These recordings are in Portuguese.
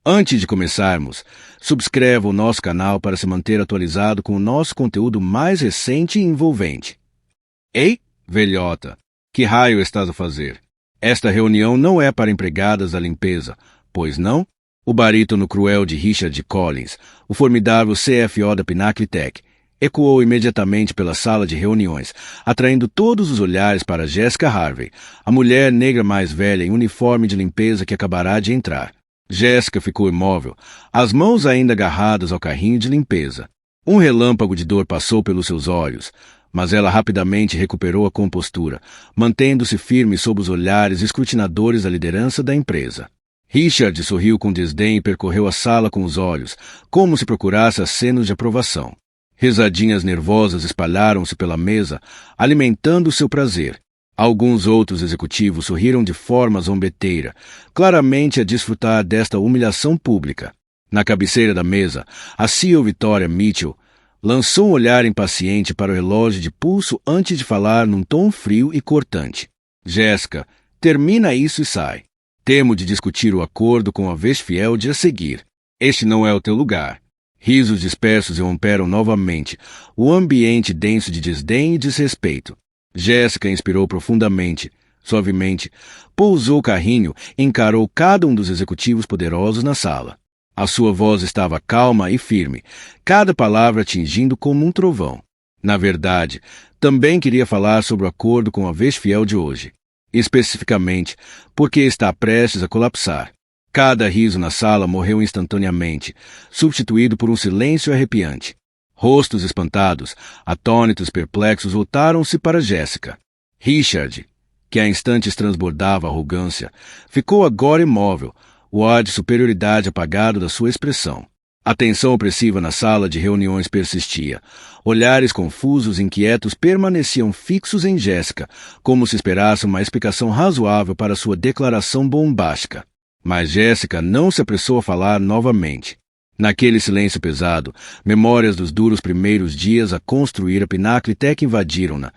Antes de começarmos, subscreva o nosso canal para se manter atualizado com o nosso conteúdo mais recente e envolvente. Ei, velhota, que raio estás a fazer? Esta reunião não é para empregadas da limpeza, pois não? O barítono cruel de Richard Collins, o formidável CFO da Pinnacle Tech, ecoou imediatamente pela sala de reuniões, atraindo todos os olhares para Jessica Harvey, a mulher negra mais velha em uniforme de limpeza que acabará de entrar. Jessica ficou imóvel, as mãos ainda agarradas ao carrinho de limpeza. Um relâmpago de dor passou pelos seus olhos, mas ela rapidamente recuperou a compostura, mantendo-se firme sob os olhares escrutinadores da liderança da empresa. Richard sorriu com desdém e percorreu a sala com os olhos, como se procurasse acenos de aprovação. Risadinhas nervosas espalharam-se pela mesa, alimentando seu prazer. Alguns outros executivos sorriram de forma zombeteira, claramente a desfrutar desta humilhação pública. Na cabeceira da mesa, a CEO Victoria Mitchell lançou um olhar impaciente para o relógio de pulso antes de falar num tom frio e cortante. Jessica, termina isso e sai. Temo de discutir o acordo com a vez fiel de a seguir. Este não é o teu lugar. Risos dispersos irromperam novamente, o ambiente denso de desdém e desrespeito. Jessica inspirou profundamente, suavemente, pousou o carrinho e encarou cada um dos executivos poderosos na sala. A sua voz estava calma e firme, cada palavra atingindo como um trovão. Na verdade, também queria falar sobre o acordo com a vez fiel de hoje. Especificamente, porque está prestes a colapsar. Cada riso na sala morreu instantaneamente, substituído por um silêncio arrepiante. Rostos espantados, atônitos e perplexos, voltaram-se para Jessica. Richard, que há instantes transbordava arrogância, ficou agora imóvel, o ar de superioridade apagado da sua expressão. A tensão opressiva na sala de reuniões persistia. Olhares confusos e inquietos permaneciam fixos em Jessica, como se esperasse uma explicação razoável para sua declaração bombástica. Mas Jessica não se apressou a falar novamente. Naquele silêncio pesado, memórias dos duros primeiros dias a construir a Pinnacle Tech invadiram-na,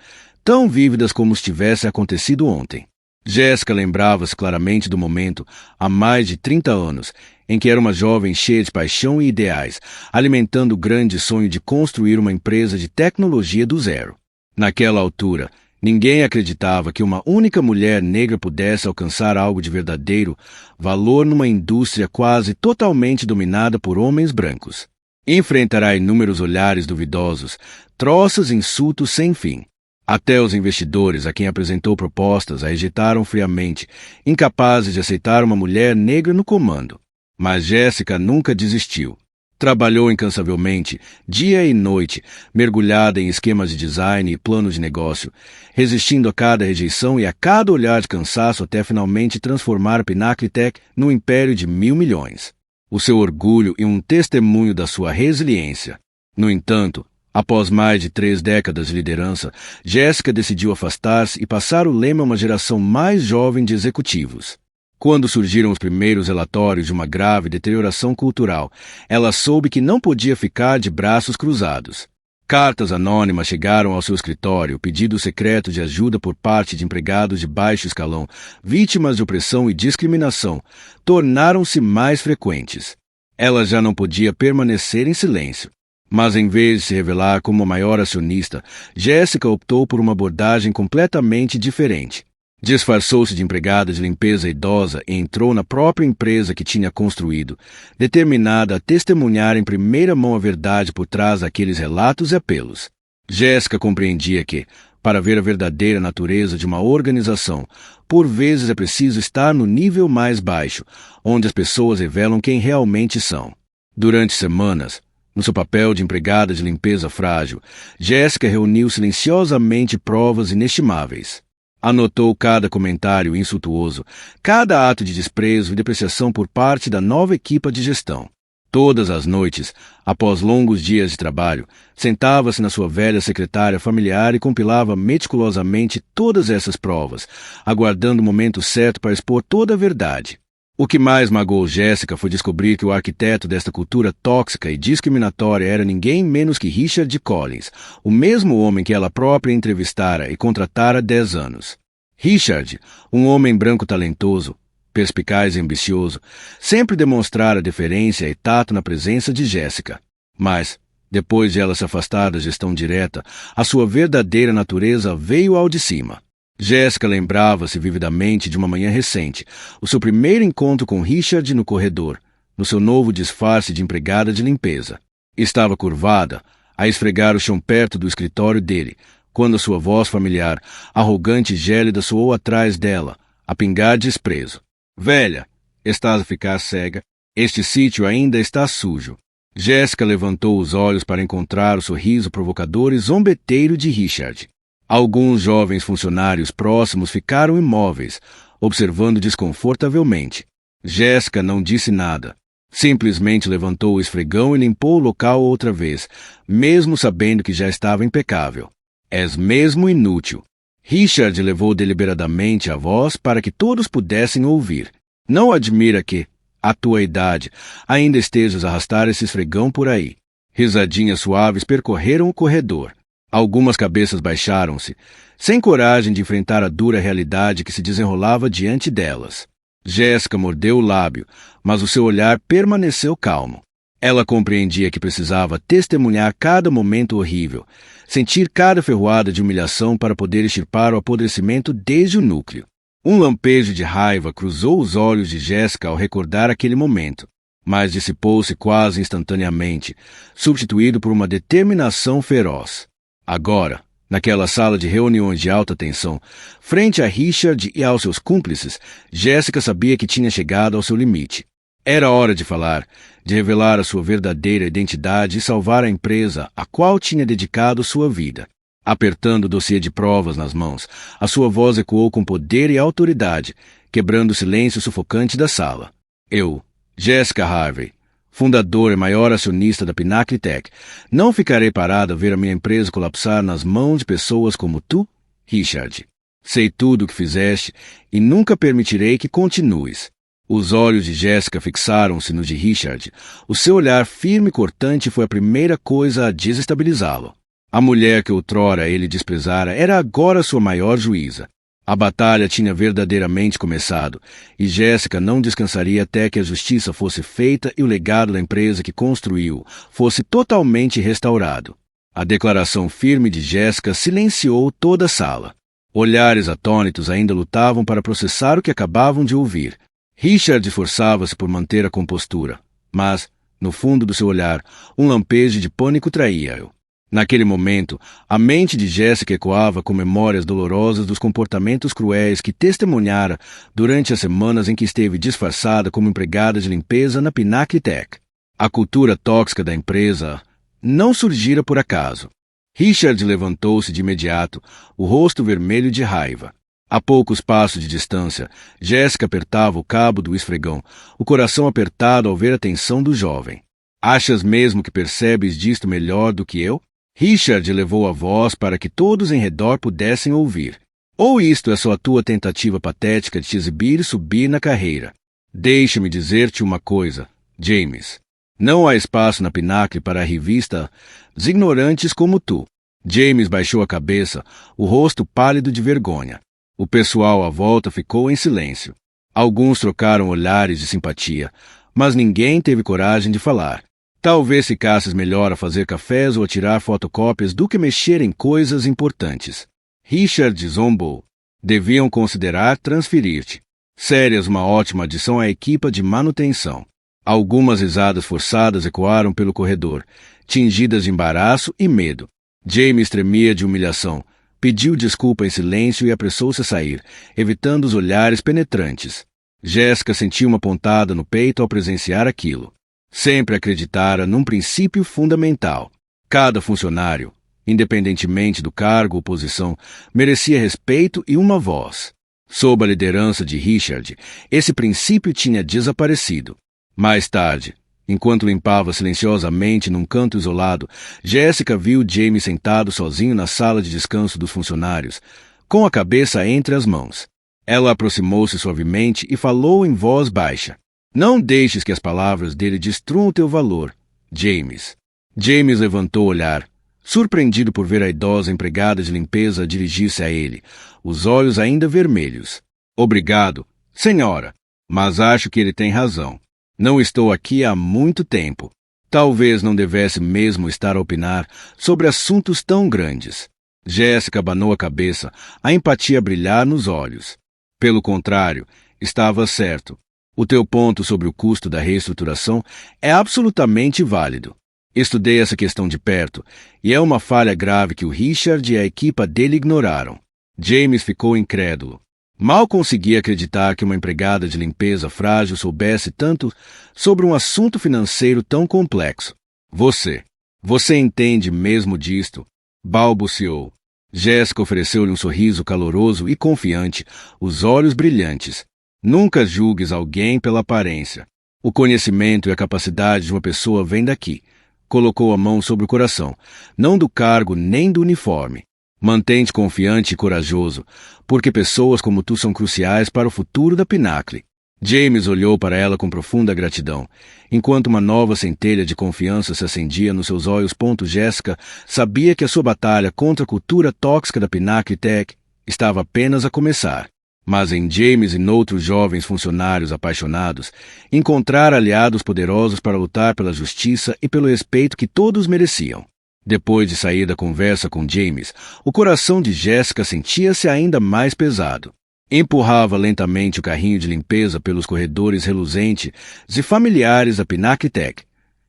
tão vívidas como se tivesse acontecido ontem. Jessica lembrava-se claramente do momento, há mais de 30 anos, em que era uma jovem cheia de paixão e ideais, alimentando o grande sonho de construir uma empresa de tecnologia do zero. Naquela altura, ninguém acreditava que uma única mulher negra pudesse alcançar algo de verdadeiro valor numa indústria quase totalmente dominada por homens brancos. Enfrentará inúmeros olhares duvidosos, troças e insultos sem fim. Até os investidores a quem apresentou propostas a rejeitaram friamente, incapazes de aceitar uma mulher negra no comando. Mas Jessica nunca desistiu. Trabalhou incansavelmente, dia e noite, mergulhada em esquemas de design e planos de negócio, resistindo a cada rejeição e a cada olhar de cansaço até finalmente transformar a Pinnacle Tech num império de 1.000 milhões. O seu orgulho e um testemunho da sua resiliência. No entanto, após mais de 3 décadas de liderança, Jessica decidiu afastar-se e passar o leme a uma geração mais jovem de executivos. Quando surgiram os primeiros relatórios de uma grave deterioração cultural, ela soube que não podia ficar de braços cruzados. Cartas anônimas chegaram ao seu escritório, pedidos secretos de ajuda por parte de empregados de baixo escalão, vítimas de opressão e discriminação, tornaram-se mais frequentes. Ela já não podia permanecer em silêncio. Mas em vez de se revelar como a maior acionista, Jessica optou por uma abordagem completamente diferente. Disfarçou-se de empregada de limpeza idosa e entrou na própria empresa que tinha construído, determinada a testemunhar em primeira mão a verdade por trás daqueles relatos e apelos. Jessica compreendia que, para ver a verdadeira natureza de uma organização, por vezes é preciso estar no nível mais baixo, onde as pessoas revelam quem realmente são. Durante semanas, no seu papel de empregada de limpeza frágil, Jessica reuniu silenciosamente provas inestimáveis. Anotou cada comentário insultuoso, cada ato de desprezo e depreciação por parte da nova equipa de gestão. Todas as noites, após longos dias de trabalho, sentava-se na sua velha secretária familiar e compilava meticulosamente todas essas provas, aguardando o momento certo para expor toda a verdade. O que mais magoou Jessica foi descobrir que o arquiteto desta cultura tóxica e discriminatória era ninguém menos que Richard Collins, o mesmo homem que ela própria entrevistara e contratara há 10 anos. Richard, um homem branco talentoso, perspicaz e ambicioso, sempre demonstrara deferência e tato na presença de Jéssica. Mas, depois de ela se afastar da gestão direta, a sua verdadeira natureza veio ao de cima. Jéssica lembrava-se vividamente de uma manhã recente, o seu primeiro encontro com Richard no corredor, no seu novo disfarce de empregada de limpeza. Estava curvada, a esfregar o chão perto do escritório dele, quando a sua voz familiar, arrogante e gélida, soou atrás dela, a pingar desprezo. Velha, estás a ficar cega. Este sítio ainda está sujo. Jéssica levantou os olhos para encontrar o sorriso provocador e zombeteiro de Richard. Alguns jovens funcionários próximos ficaram imóveis, observando desconfortavelmente. Jéssica não disse nada. Simplesmente levantou o esfregão e limpou o local outra vez, mesmo sabendo que já estava impecável. És mesmo inútil. Richard levou deliberadamente a voz para que todos pudessem ouvir. Não admira que, à tua idade, ainda estejas a arrastar esse esfregão por aí. Risadinhas suaves percorreram o corredor. Algumas cabeças baixaram-se, sem coragem de enfrentar a dura realidade que se desenrolava diante delas. Jéssica mordeu o lábio, mas o seu olhar permaneceu calmo. Ela compreendia que precisava testemunhar cada momento horrível, sentir cada ferroada de humilhação para poder extirpar o apodrecimento desde o núcleo. Um lampejo de raiva cruzou os olhos de Jéssica ao recordar aquele momento, mas dissipou-se quase instantaneamente, substituído por uma determinação feroz. Agora, naquela sala de reuniões de alta tensão, frente a Richard e aos seus cúmplices, Jéssica sabia que tinha chegado ao seu limite. Era hora de falar, de revelar a sua verdadeira identidade e salvar a empresa a qual tinha dedicado sua vida. Apertando o dossiê de provas nas mãos, a sua voz ecoou com poder e autoridade, quebrando o silêncio sufocante da sala. Eu, Jessica Harvey, fundador e maior acionista da Pinnacle Tech, não ficarei parado a ver a minha empresa colapsar nas mãos de pessoas como tu, Richard. Sei tudo o que fizeste e nunca permitirei que continues. Os olhos de Jéssica fixaram-se nos de Richard. O seu olhar firme e cortante foi a primeira coisa a desestabilizá-lo. A mulher que outrora ele desprezara era agora sua maior juíza. A batalha tinha verdadeiramente começado, e Jéssica não descansaria até que a justiça fosse feita e o legado da empresa que construiu fosse totalmente restaurado. A declaração firme de Jéssica silenciou toda a sala. Olhares atônitos ainda lutavam para processar o que acabavam de ouvir. Richard esforçava-se por manter a compostura, mas, no fundo do seu olhar, um lampejo de pânico traía-o. Naquele momento, a mente de Jéssica ecoava com memórias dolorosas dos comportamentos cruéis que testemunhara durante as semanas em que esteve disfarçada como empregada de limpeza na Pinnacle Tech. A cultura tóxica da empresa não surgira por acaso. Richard levantou-se de imediato, o rosto vermelho de raiva. A poucos passos de distância, Jéssica apertava o cabo do esfregão, o coração apertado ao ver a tensão do jovem. Achas mesmo que percebes disto melhor do que eu? Richard elevou a voz para que todos em redor pudessem ouvir. Ou isto é só a tua tentativa patética de te exibir e subir na carreira? Deixa-me dizer-te uma coisa, James. Não há espaço na Pinnacle para revistas ignorantes como tu. James baixou a cabeça, o rosto pálido de vergonha. O pessoal à volta ficou em silêncio. Alguns trocaram olhares de simpatia, mas ninguém teve coragem de falar. Talvez ficasses melhor a fazer cafés ou a tirar fotocópias do que mexer em coisas importantes. Richard zombou. Deviam considerar transferir-te. Sérias uma ótima adição à equipa de manutenção. Algumas risadas forçadas ecoaram pelo corredor, tingidas de embaraço e medo. James tremia de humilhação. Pediu desculpa em silêncio e apressou-se a sair, evitando os olhares penetrantes. Jéssica sentiu uma pontada no peito ao presenciar aquilo. Sempre acreditara num princípio fundamental. Cada funcionário, independentemente do cargo ou posição, merecia respeito e uma voz. Sob a liderança de Richard, esse princípio tinha desaparecido. Mais tarde, enquanto limpava silenciosamente num canto isolado, Jéssica viu James sentado sozinho na sala de descanso dos funcionários, com a cabeça entre as mãos. Ela aproximou-se suavemente e falou em voz baixa. Não deixes que as palavras dele destruam teu valor, James. James levantou o olhar, surpreendido por ver a idosa empregada de limpeza dirigir-se a ele, os olhos ainda vermelhos. Obrigado, senhora, Mas acho que ele tem razão. Não estou aqui há muito tempo. Talvez não devesse mesmo estar a opinar sobre assuntos tão grandes. Jéssica abanou a cabeça, a empatia a brilhar nos olhos. Pelo contrário, estava certo. O teu ponto sobre o custo da reestruturação é absolutamente válido. Estudei essa questão de perto, e é uma falha grave que o Richard e a equipa dele ignoraram. James ficou incrédulo. Mal conseguia acreditar que uma empregada de limpeza frágil soubesse tanto sobre um assunto financeiro tão complexo. Você entende mesmo disto? Balbuciou. Jéssica ofereceu-lhe um sorriso caloroso e confiante, os olhos brilhantes. Nunca julgues alguém pela aparência. O conhecimento e a capacidade de uma pessoa vêm daqui. Colocou a mão sobre o coração, não do cargo nem do uniforme. Mantém-te confiante e corajoso, porque pessoas como tu são cruciais para o futuro da Pinacle. James olhou para ela com profunda gratidão, enquanto uma nova centelha de confiança se acendia nos seus olhos. Jéssica sabia que a sua batalha contra a cultura tóxica da Pinacle Tech estava apenas a começar. Mas em James e noutros jovens funcionários apaixonados, encontrar aliados poderosos para lutar pela justiça e pelo respeito que todos mereciam. Depois de sair da conversa com James, o coração de Jéssica sentia-se ainda mais pesado. Empurrava lentamente o carrinho de limpeza pelos corredores reluzentes e familiares da Pinacle Tech,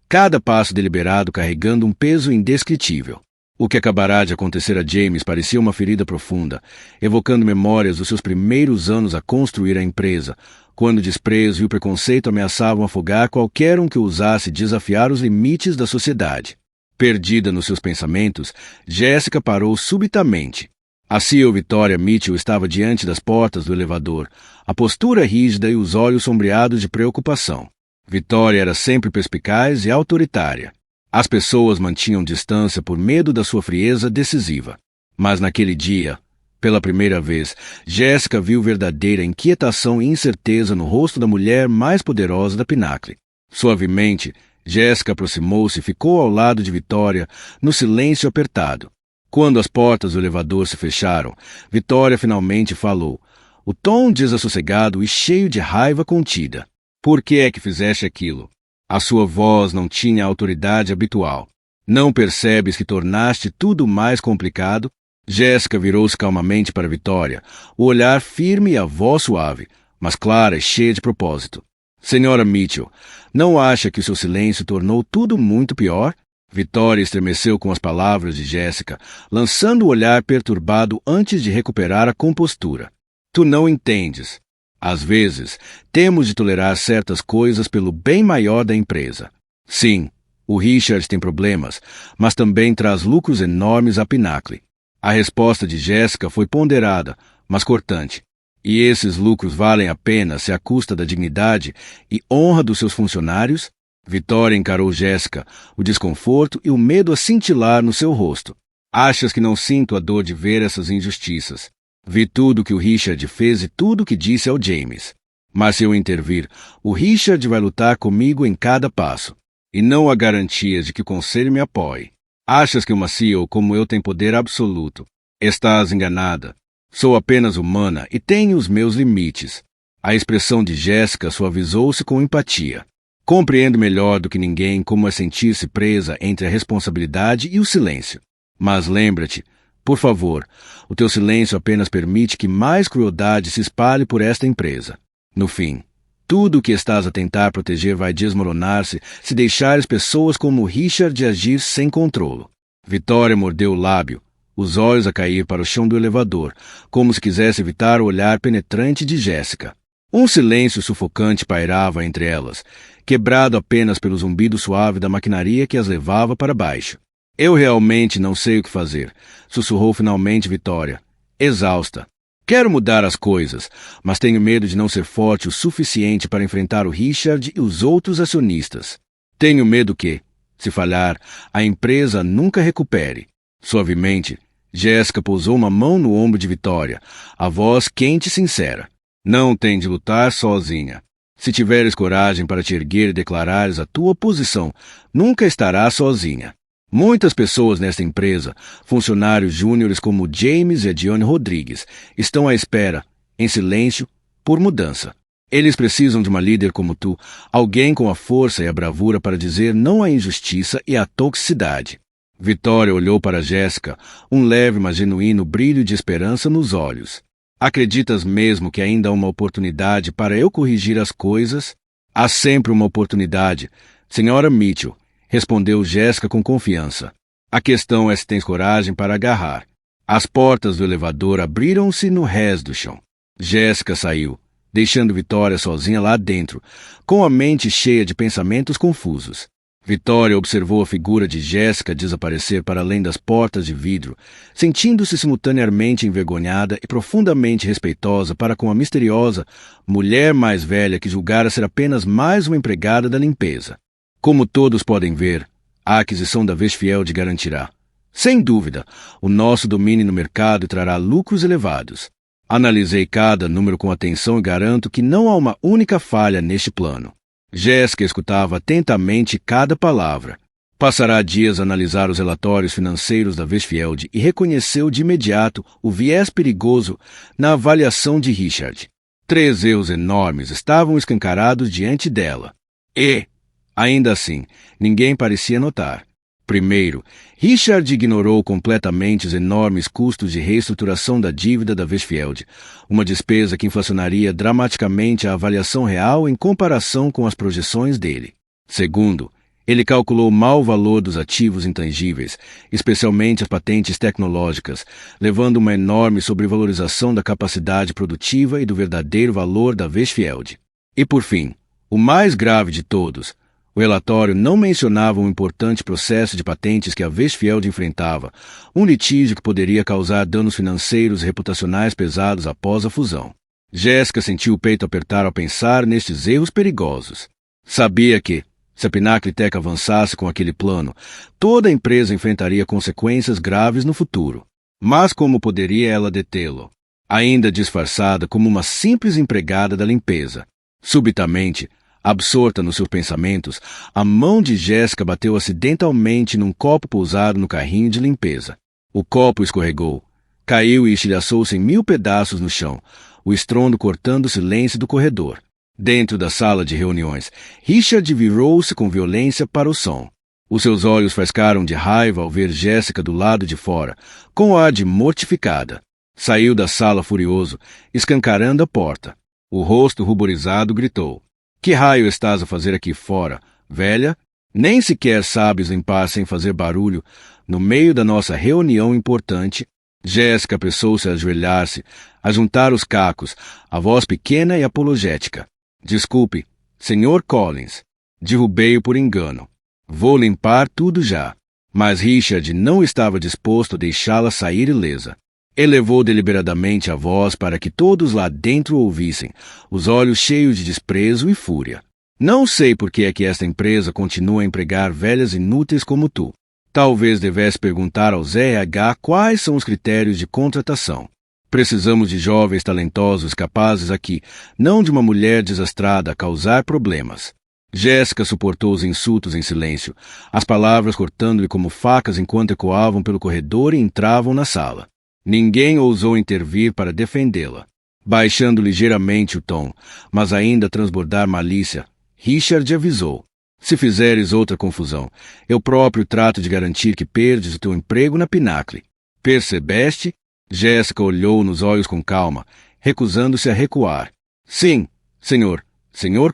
cada passo deliberado carregando um peso indescritível. O que acabará de acontecer a James parecia uma ferida profunda, evocando memórias dos seus primeiros anos a construir a empresa, quando o desprezo e o preconceito ameaçavam afogar qualquer um que ousasse desafiar os limites da sociedade. Perdida nos seus pensamentos, Jéssica parou subitamente. A CEO Victoria Mitchell estava diante das portas do elevador, a postura rígida e os olhos sombreados de preocupação. Victoria era sempre perspicaz e autoritária. As pessoas mantinham distância por medo da sua frieza decisiva. Mas naquele dia, pela primeira vez, Jéssica viu verdadeira inquietação e incerteza no rosto da mulher mais poderosa da Pinacle. Suavemente, Jéssica aproximou-se e ficou ao lado de Victoria, no silêncio apertado. Quando as portas do elevador se fecharam, Victoria finalmente falou, o tom desassossegado e cheio de raiva contida. Por que é que fizeste aquilo? A sua voz não tinha a autoridade habitual. Não percebes que tornaste tudo mais complicado? Jéssica virou-se calmamente para Victoria, o olhar firme e a voz suave, mas clara e cheia de propósito. Senhora Mitchell, não acha que o seu silêncio tornou tudo muito pior? Victoria estremeceu com as palavras de Jéssica, lançando o olhar perturbado antes de recuperar a compostura. Tu não entendes. Às vezes, temos de tolerar certas coisas pelo bem maior da empresa. Sim, o Richard tem problemas, mas também traz lucros enormes à Pinacle. A resposta de Jéssica foi ponderada, mas cortante. E esses lucros valem a pena se à custa da dignidade e honra dos seus funcionários? Victoria encarou Jéssica, o desconforto e o medo a cintilar no seu rosto. Achas que não sinto a dor de ver essas injustiças? Vi tudo o que o Richard fez e tudo o que disse ao James. Mas se eu intervir, o Richard vai lutar comigo em cada passo. E não há garantias de que o conselho me apoie. Achas que uma CEO como eu tem poder absoluto? Estás enganada. Sou apenas humana e tenho os meus limites. A expressão de Jéssica suavizou-se com empatia. Compreendo melhor do que ninguém como é sentir-se presa entre a responsabilidade e o silêncio. Mas lembra-te, por favor, o teu silêncio apenas permite que mais crueldade se espalhe por esta empresa. No fim, tudo o que estás a tentar proteger vai desmoronar-se se deixares pessoas como o Richard agir sem controlo. Victoria mordeu o lábio, os olhos a cair para o chão do elevador, como se quisesse evitar o olhar penetrante de Jéssica. Um silêncio sufocante pairava entre elas, quebrado apenas pelo zumbido suave da maquinaria que as levava para baixo. Eu realmente não sei o que fazer, sussurrou finalmente Victoria, exausta. Quero mudar as coisas, mas tenho medo de não ser forte o suficiente para enfrentar o Richard e os outros acionistas. Tenho medo que, se falhar, a empresa nunca recupere. Suavemente, Jéssica pousou uma mão no ombro de Victoria, a voz quente e sincera. Não tem de lutar sozinha. Se tiveres coragem para te erguer e declarares a tua posição, nunca estarás sozinha. Muitas pessoas nesta empresa, funcionários júniores como James e a Dione Rodrigues, estão à espera, em silêncio, por mudança. Eles precisam de uma líder como tu, alguém com a força e a bravura para dizer não à injustiça e à toxicidade. Vitória olhou para Jéssica, um leve mas genuíno brilho de esperança nos olhos. Acreditas mesmo que ainda há uma oportunidade para eu corrigir as coisas? Há sempre uma oportunidade, Senhora Mitchell, respondeu Jéssica com confiança. A questão é se tens coragem para agarrar. As portas do elevador abriram-se no rés do chão. Jéssica saiu, deixando Vitória sozinha lá dentro, com a mente cheia de pensamentos confusos. Vitória observou a figura de Jéssica desaparecer para além das portas de vidro, sentindo-se simultaneamente envergonhada e profundamente respeitosa para com a misteriosa mulher mais velha que julgara ser apenas mais uma empregada da limpeza. Como todos podem ver, a aquisição da Westfield garantirá, sem dúvida, o nosso domínio no mercado e trará lucros elevados. Analisei cada número com atenção e garanto que não há uma única falha neste plano. Jéssica escutava atentamente cada palavra. Passará dias a analisar os relatórios financeiros da Westfield e reconheceu de imediato o viés perigoso na avaliação de Richard. 3 erros enormes estavam escancarados diante dela. E, ainda assim, ninguém parecia notar. Primeiro, Richard ignorou completamente os enormes custos de reestruturação da dívida da Westfield, uma despesa que inflacionaria dramaticamente a avaliação real em comparação com as projeções dele. Segundo, ele calculou mal o valor dos ativos intangíveis, especialmente as patentes tecnológicas, levando uma enorme sobrevalorização da capacidade produtiva e do verdadeiro valor da Westfield. E por fim, o mais grave de todos, o relatório não mencionava um importante processo de patentes que a Westfield enfrentava, um litígio que poderia causar danos financeiros e reputacionais pesados após a fusão. Jéssica sentiu o peito apertar ao pensar nestes erros perigosos. Sabia que, se a Pinnacle Tech avançasse com aquele plano, toda a empresa enfrentaria consequências graves no futuro. Mas como poderia ela detê-lo? Ainda disfarçada como uma simples empregada da limpeza. Subitamente, absorta nos seus pensamentos, a mão de Jéssica bateu acidentalmente num copo pousado no carrinho de limpeza. O copo escorregou, caiu e estilhaçou-se em 1000 pedaços no chão, o estrondo cortando o silêncio do corredor. Dentro da sala de reuniões, Richard virou-se com violência para o som. Os seus olhos faiscaram de raiva ao ver Jéssica do lado de fora, com ar de mortificada. Saiu da sala furioso, escancarando a porta. O rosto ruborizado gritou: "Que raio estás a fazer aqui fora, velha? Nem sequer sabes limpar sem fazer barulho no meio da nossa reunião importante." Jéssica apressou-se a ajoelhar-se, a juntar os cacos, a voz pequena e apologética. "Desculpe, Sr. Collins. Derrubei-o por engano. Vou limpar tudo já." Mas Richard não estava disposto a deixá-la sair ilesa. Elevou deliberadamente a voz para que todos lá dentro ouvissem, os olhos cheios de desprezo e fúria. "Não sei por que é que esta empresa continua a empregar velhas inúteis como tu. Talvez devesse perguntar ao RH quais são os critérios de contratação. Precisamos de jovens talentosos capazes aqui, não de uma mulher desastrada a causar problemas." Jéssica suportou os insultos em silêncio, as palavras cortando-lhe como facas enquanto ecoavam pelo corredor e entravam na sala. Ninguém ousou intervir para defendê-la. Baixando ligeiramente o tom, mas ainda a transbordar malícia, Richard avisou: "Se fizeres outra confusão, eu próprio trato de garantir que perdes o teu emprego na Pinnacle. Percebeste?" Jéssica olhou nos olhos com calma, recusando-se a recuar. "Sim, Sr.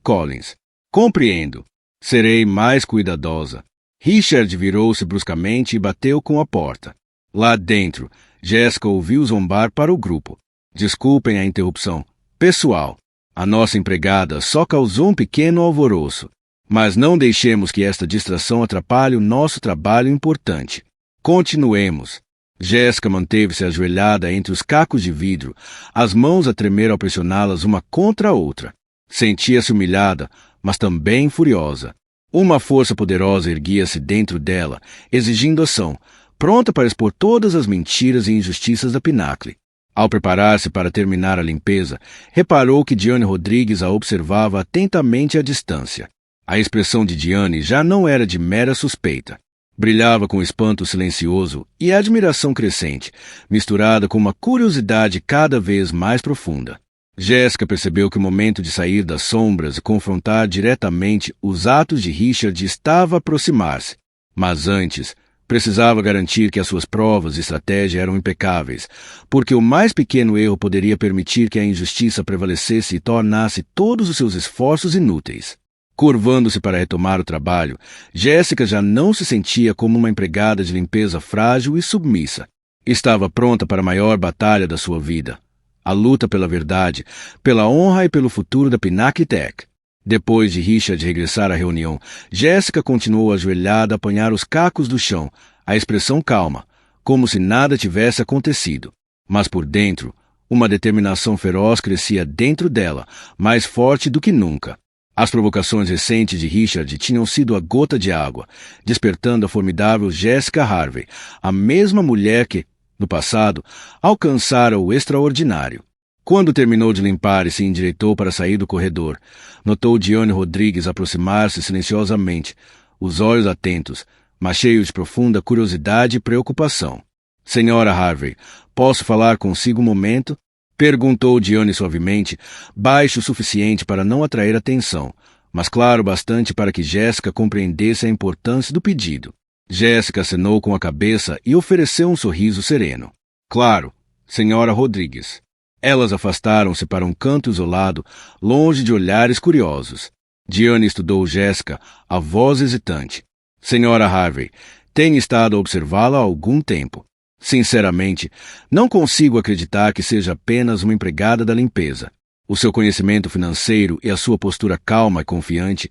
Collins. Compreendo. Serei mais cuidadosa." Richard virou-se bruscamente e bateu com a porta. Lá dentro, Jéssica ouviu zombar para o grupo: "Desculpem a interrupção. Pessoal, a nossa empregada só causou um pequeno alvoroço. Mas não deixemos que esta distração atrapalhe o nosso trabalho importante. Continuemos." Jéssica manteve-se ajoelhada entre os cacos de vidro, as mãos a tremer ao pressioná-las uma contra a outra. Sentia-se humilhada, mas também furiosa. Uma força poderosa erguia-se dentro dela, exigindo ação, pronta para expor todas as mentiras e injustiças da Pinnacle. Ao preparar-se para terminar a limpeza, reparou que Diane Rodrigues a observava atentamente à distância. A expressão de Diane já não era de mera suspeita. Brilhava com espanto silencioso e admiração crescente, misturada com uma curiosidade cada vez mais profunda. Jéssica percebeu que o momento de sair das sombras e confrontar diretamente os atos de Richard estava a aproximar-se. Mas antes, precisava garantir que as suas provas e estratégia eram impecáveis, porque o mais pequeno erro poderia permitir que a injustiça prevalecesse e tornasse todos os seus esforços inúteis. Curvando-se para retomar o trabalho, Jéssica já não se sentia como uma empregada de limpeza frágil e submissa. Estava pronta para a maior batalha da sua vida. A luta pela verdade, pela honra e pelo futuro da Pinnacle Tech. Depois de Richard regressar à reunião, Jéssica continuou ajoelhada a apanhar os cacos do chão, a expressão calma, como se nada tivesse acontecido. Mas por dentro, uma determinação feroz crescia dentro dela, mais forte do que nunca. As provocações recentes de Richard tinham sido a gota de água, despertando a formidável Jessica Harvey, a mesma mulher que, no passado, alcançara o extraordinário. Quando terminou de limpar e se endireitou para sair do corredor, notou Dione Rodrigues aproximar-se silenciosamente, os olhos atentos, mas cheios de profunda curiosidade e preocupação. — Senhora Harvey, posso falar consigo um momento? Perguntou Dione suavemente, baixo o suficiente para não atrair atenção, mas claro bastante para que Jéssica compreendesse a importância do pedido. Jéssica acenou com a cabeça e ofereceu um sorriso sereno. — Claro, senhora Rodrigues. Elas afastaram-se para um canto isolado, longe de olhares curiosos. Dione estudou Jéssica, a voz hesitante. — Senhora Harvey, tenho estado a observá-la há algum tempo. Sinceramente, não consigo acreditar que seja apenas uma empregada da limpeza. O seu conhecimento financeiro e a sua postura calma e confiante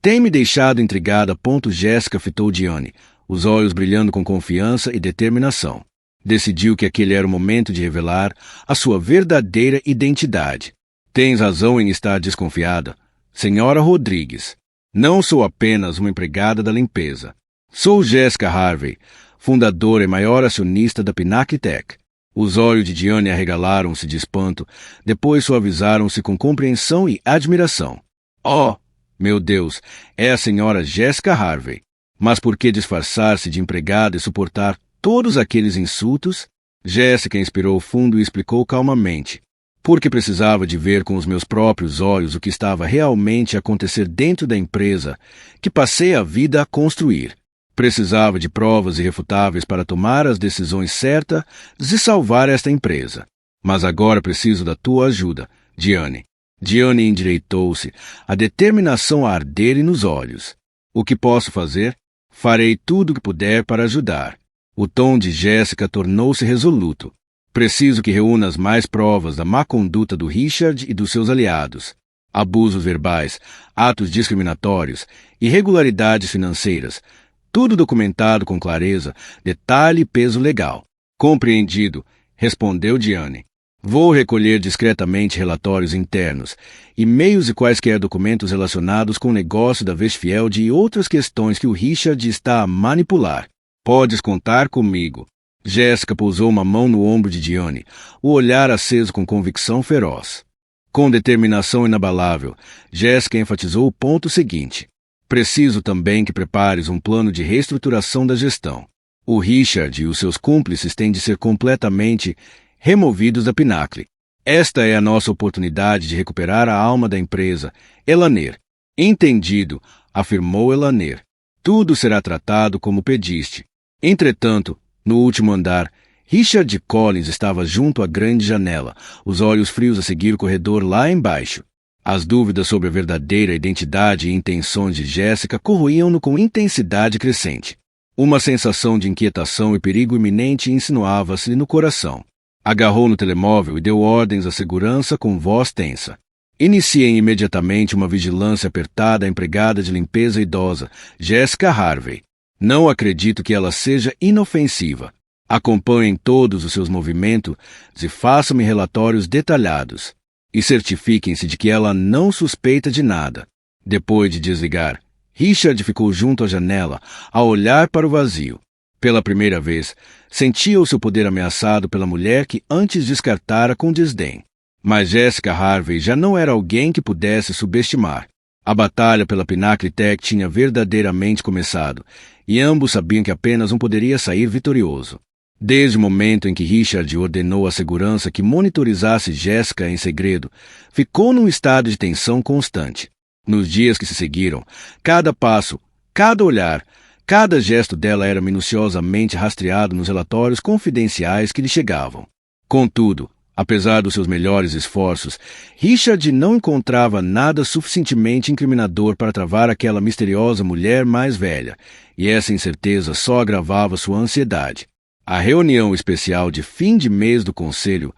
têm me deixado intrigada. Jéssica fitou Dione, os olhos brilhando com confiança e determinação. Decidiu que aquele era o momento de revelar a sua verdadeira identidade. — Tens razão em estar desconfiada, senhora Rodrigues. Não sou apenas uma empregada da limpeza. Sou Jessica Harvey, fundadora e maior acionista da Pinnacle Tech. Os olhos de Dione arregalaram-se de espanto, depois suavizaram-se com compreensão e admiração. — Oh, meu Deus, é a senhora Jessica Harvey. Mas por que disfarçar-se de empregada e suportar todos aqueles insultos? Jéssica inspirou fundo e explicou calmamente. Porque precisava de ver com os meus próprios olhos o que estava realmente a acontecer dentro da empresa que passei a vida a construir. Precisava de provas irrefutáveis para tomar as decisões certas e salvar esta empresa. Mas agora preciso da tua ajuda, Dione. Dione endireitou-se, a determinação a arder nos olhos. O que posso fazer? Farei tudo o que puder para ajudar. O tom de Jéssica tornou-se resoluto. Preciso que reúnas mais provas da má conduta do Richard e dos seus aliados. Abusos verbais, atos discriminatórios, irregularidades financeiras. Tudo documentado com clareza, detalhe e peso legal. Compreendido, respondeu Dione. Vou recolher discretamente relatórios internos, e-mails e quaisquer documentos relacionados com o negócio da Westfield e outras questões que o Richard está a manipular. Podes contar comigo. Jéssica pousou uma mão no ombro de Dione, o olhar aceso com convicção feroz. Com determinação inabalável, Jéssica enfatizou o ponto seguinte. Preciso também que prepares um plano de reestruturação da gestão. O Richard e os seus cúmplices têm de ser completamente removidos da Pinnacle. Esta é a nossa oportunidade de recuperar a alma da empresa. Elaner. Entendido, afirmou Elaner. Tudo será tratado como pediste. Entretanto, no último andar, Richard Collins estava junto à grande janela, os olhos frios a seguir o corredor lá embaixo. As dúvidas sobre a verdadeira identidade e intenções de Jéssica corroíam-no com intensidade crescente. Uma sensação de inquietação e perigo iminente insinuava-se no coração. Agarrou no telemóvel e deu ordens à segurança com voz tensa. Iniciem imediatamente uma vigilância apertada à empregada de limpeza idosa, Jessica Harvey. Não acredito que ela seja inofensiva. Acompanhem todos os seus movimentos e façam-me relatórios detalhados. E certifiquem-se de que ela não suspeita de nada. Depois de desligar, Richard ficou junto à janela, a olhar para o vazio. Pela primeira vez, sentia o seu poder ameaçado pela mulher que antes descartara com desdém. Mas Jessica Harvey já não era alguém que pudesse subestimar. A batalha pela Pinnacle Tech tinha verdadeiramente começado, e ambos sabiam que apenas um poderia sair vitorioso. Desde o momento em que Richard ordenou à segurança que monitorizasse Jessica em segredo, ficou num estado de tensão constante. Nos dias que se seguiram, cada passo, cada olhar, cada gesto dela era minuciosamente rastreado nos relatórios confidenciais que lhe chegavam. Contudo, apesar dos seus melhores esforços, Richard não encontrava nada suficientemente incriminador para travar aquela misteriosa mulher mais velha, e essa incerteza só agravava sua ansiedade. A reunião especial de fim de mês do Conselho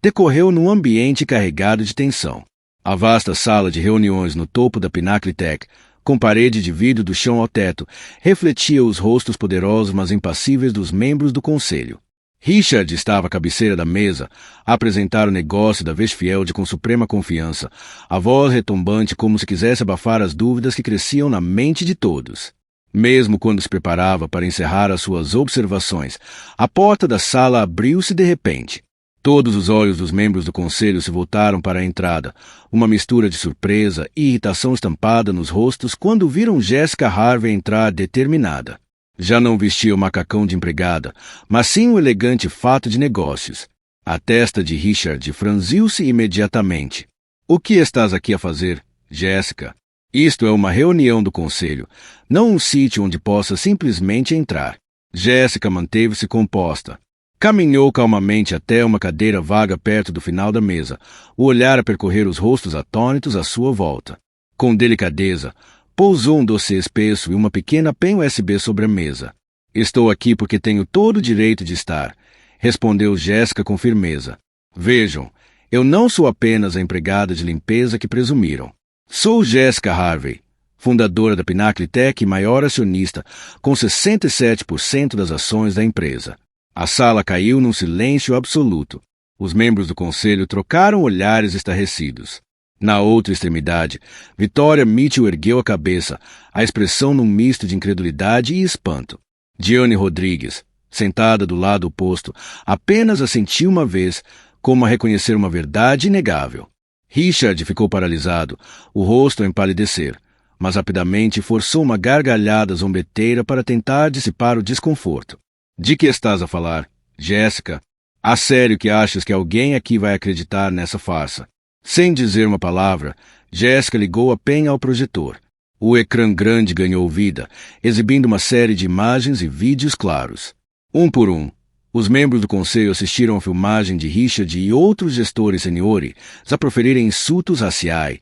decorreu num ambiente carregado de tensão. A vasta sala de reuniões no topo da Pinnacle Tech, com parede de vidro do chão ao teto, refletia os rostos poderosos mas impassíveis dos membros do Conselho. Richard estava à cabeceira da mesa, a apresentar o negócio da Westfield com suprema confiança, a voz retumbante como se quisesse abafar as dúvidas que cresciam na mente de todos. Mesmo quando se preparava para encerrar as suas observações, a porta da sala abriu-se de repente. Todos os olhos dos membros do conselho se voltaram para a entrada, uma mistura de surpresa e irritação estampada nos rostos quando viram Jessica Harvey entrar determinada. Já não vestia o macacão de empregada, mas sim um elegante fato de negócios. A testa de Richard franziu-se imediatamente. — O que estás aqui a fazer, Jessica? Isto é uma reunião do conselho, não um sítio onde possa simplesmente entrar. Jessica manteve-se composta. Caminhou calmamente até uma cadeira vaga perto do final da mesa, o olhar a percorrer os rostos atônitos à sua volta. Com delicadeza, pousou um dossiê espesso e uma pequena pen USB sobre a mesa. — Estou aqui porque tenho todo o direito de estar, respondeu Jessica com firmeza. Vejam, eu não sou apenas a empregada de limpeza que presumiram. Sou Jessica Harvey, fundadora da Pinnacle Tech e maior acionista, com 67% das ações da empresa. A sala caiu num silêncio absoluto. Os membros do conselho trocaram olhares estarrecidos. Na outra extremidade, Victoria Mitchell ergueu a cabeça, a expressão num misto de incredulidade e espanto. Diane Rodrigues, sentada do lado oposto, apenas assentiu uma vez, como a reconhecer uma verdade inegável. Richard ficou paralisado, o rosto a empalidecer, mas rapidamente forçou uma gargalhada zombeteira para tentar dissipar o desconforto. — De que estás a falar, Jessica? A sério que achas que alguém aqui vai acreditar nessa farsa? Sem dizer uma palavra, Jessica ligou a pen ao projetor. O ecrã grande ganhou vida, exibindo uma série de imagens e vídeos claros. Um por um, os membros do conselho assistiram à filmagem de Richard e outros gestores seniores a proferirem insultos raciais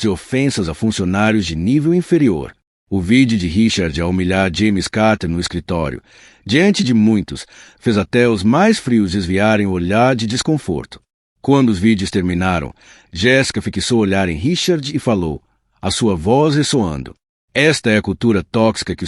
e ofensas a funcionários de nível inferior. O vídeo de Richard a humilhar James Carter no escritório, diante de muitos, fez até os mais frios desviarem o olhar de desconforto. Quando os vídeos terminaram, Jessica fixou o olhar em Richard e falou, a sua voz ressoando. Esta é a cultura tóxica que o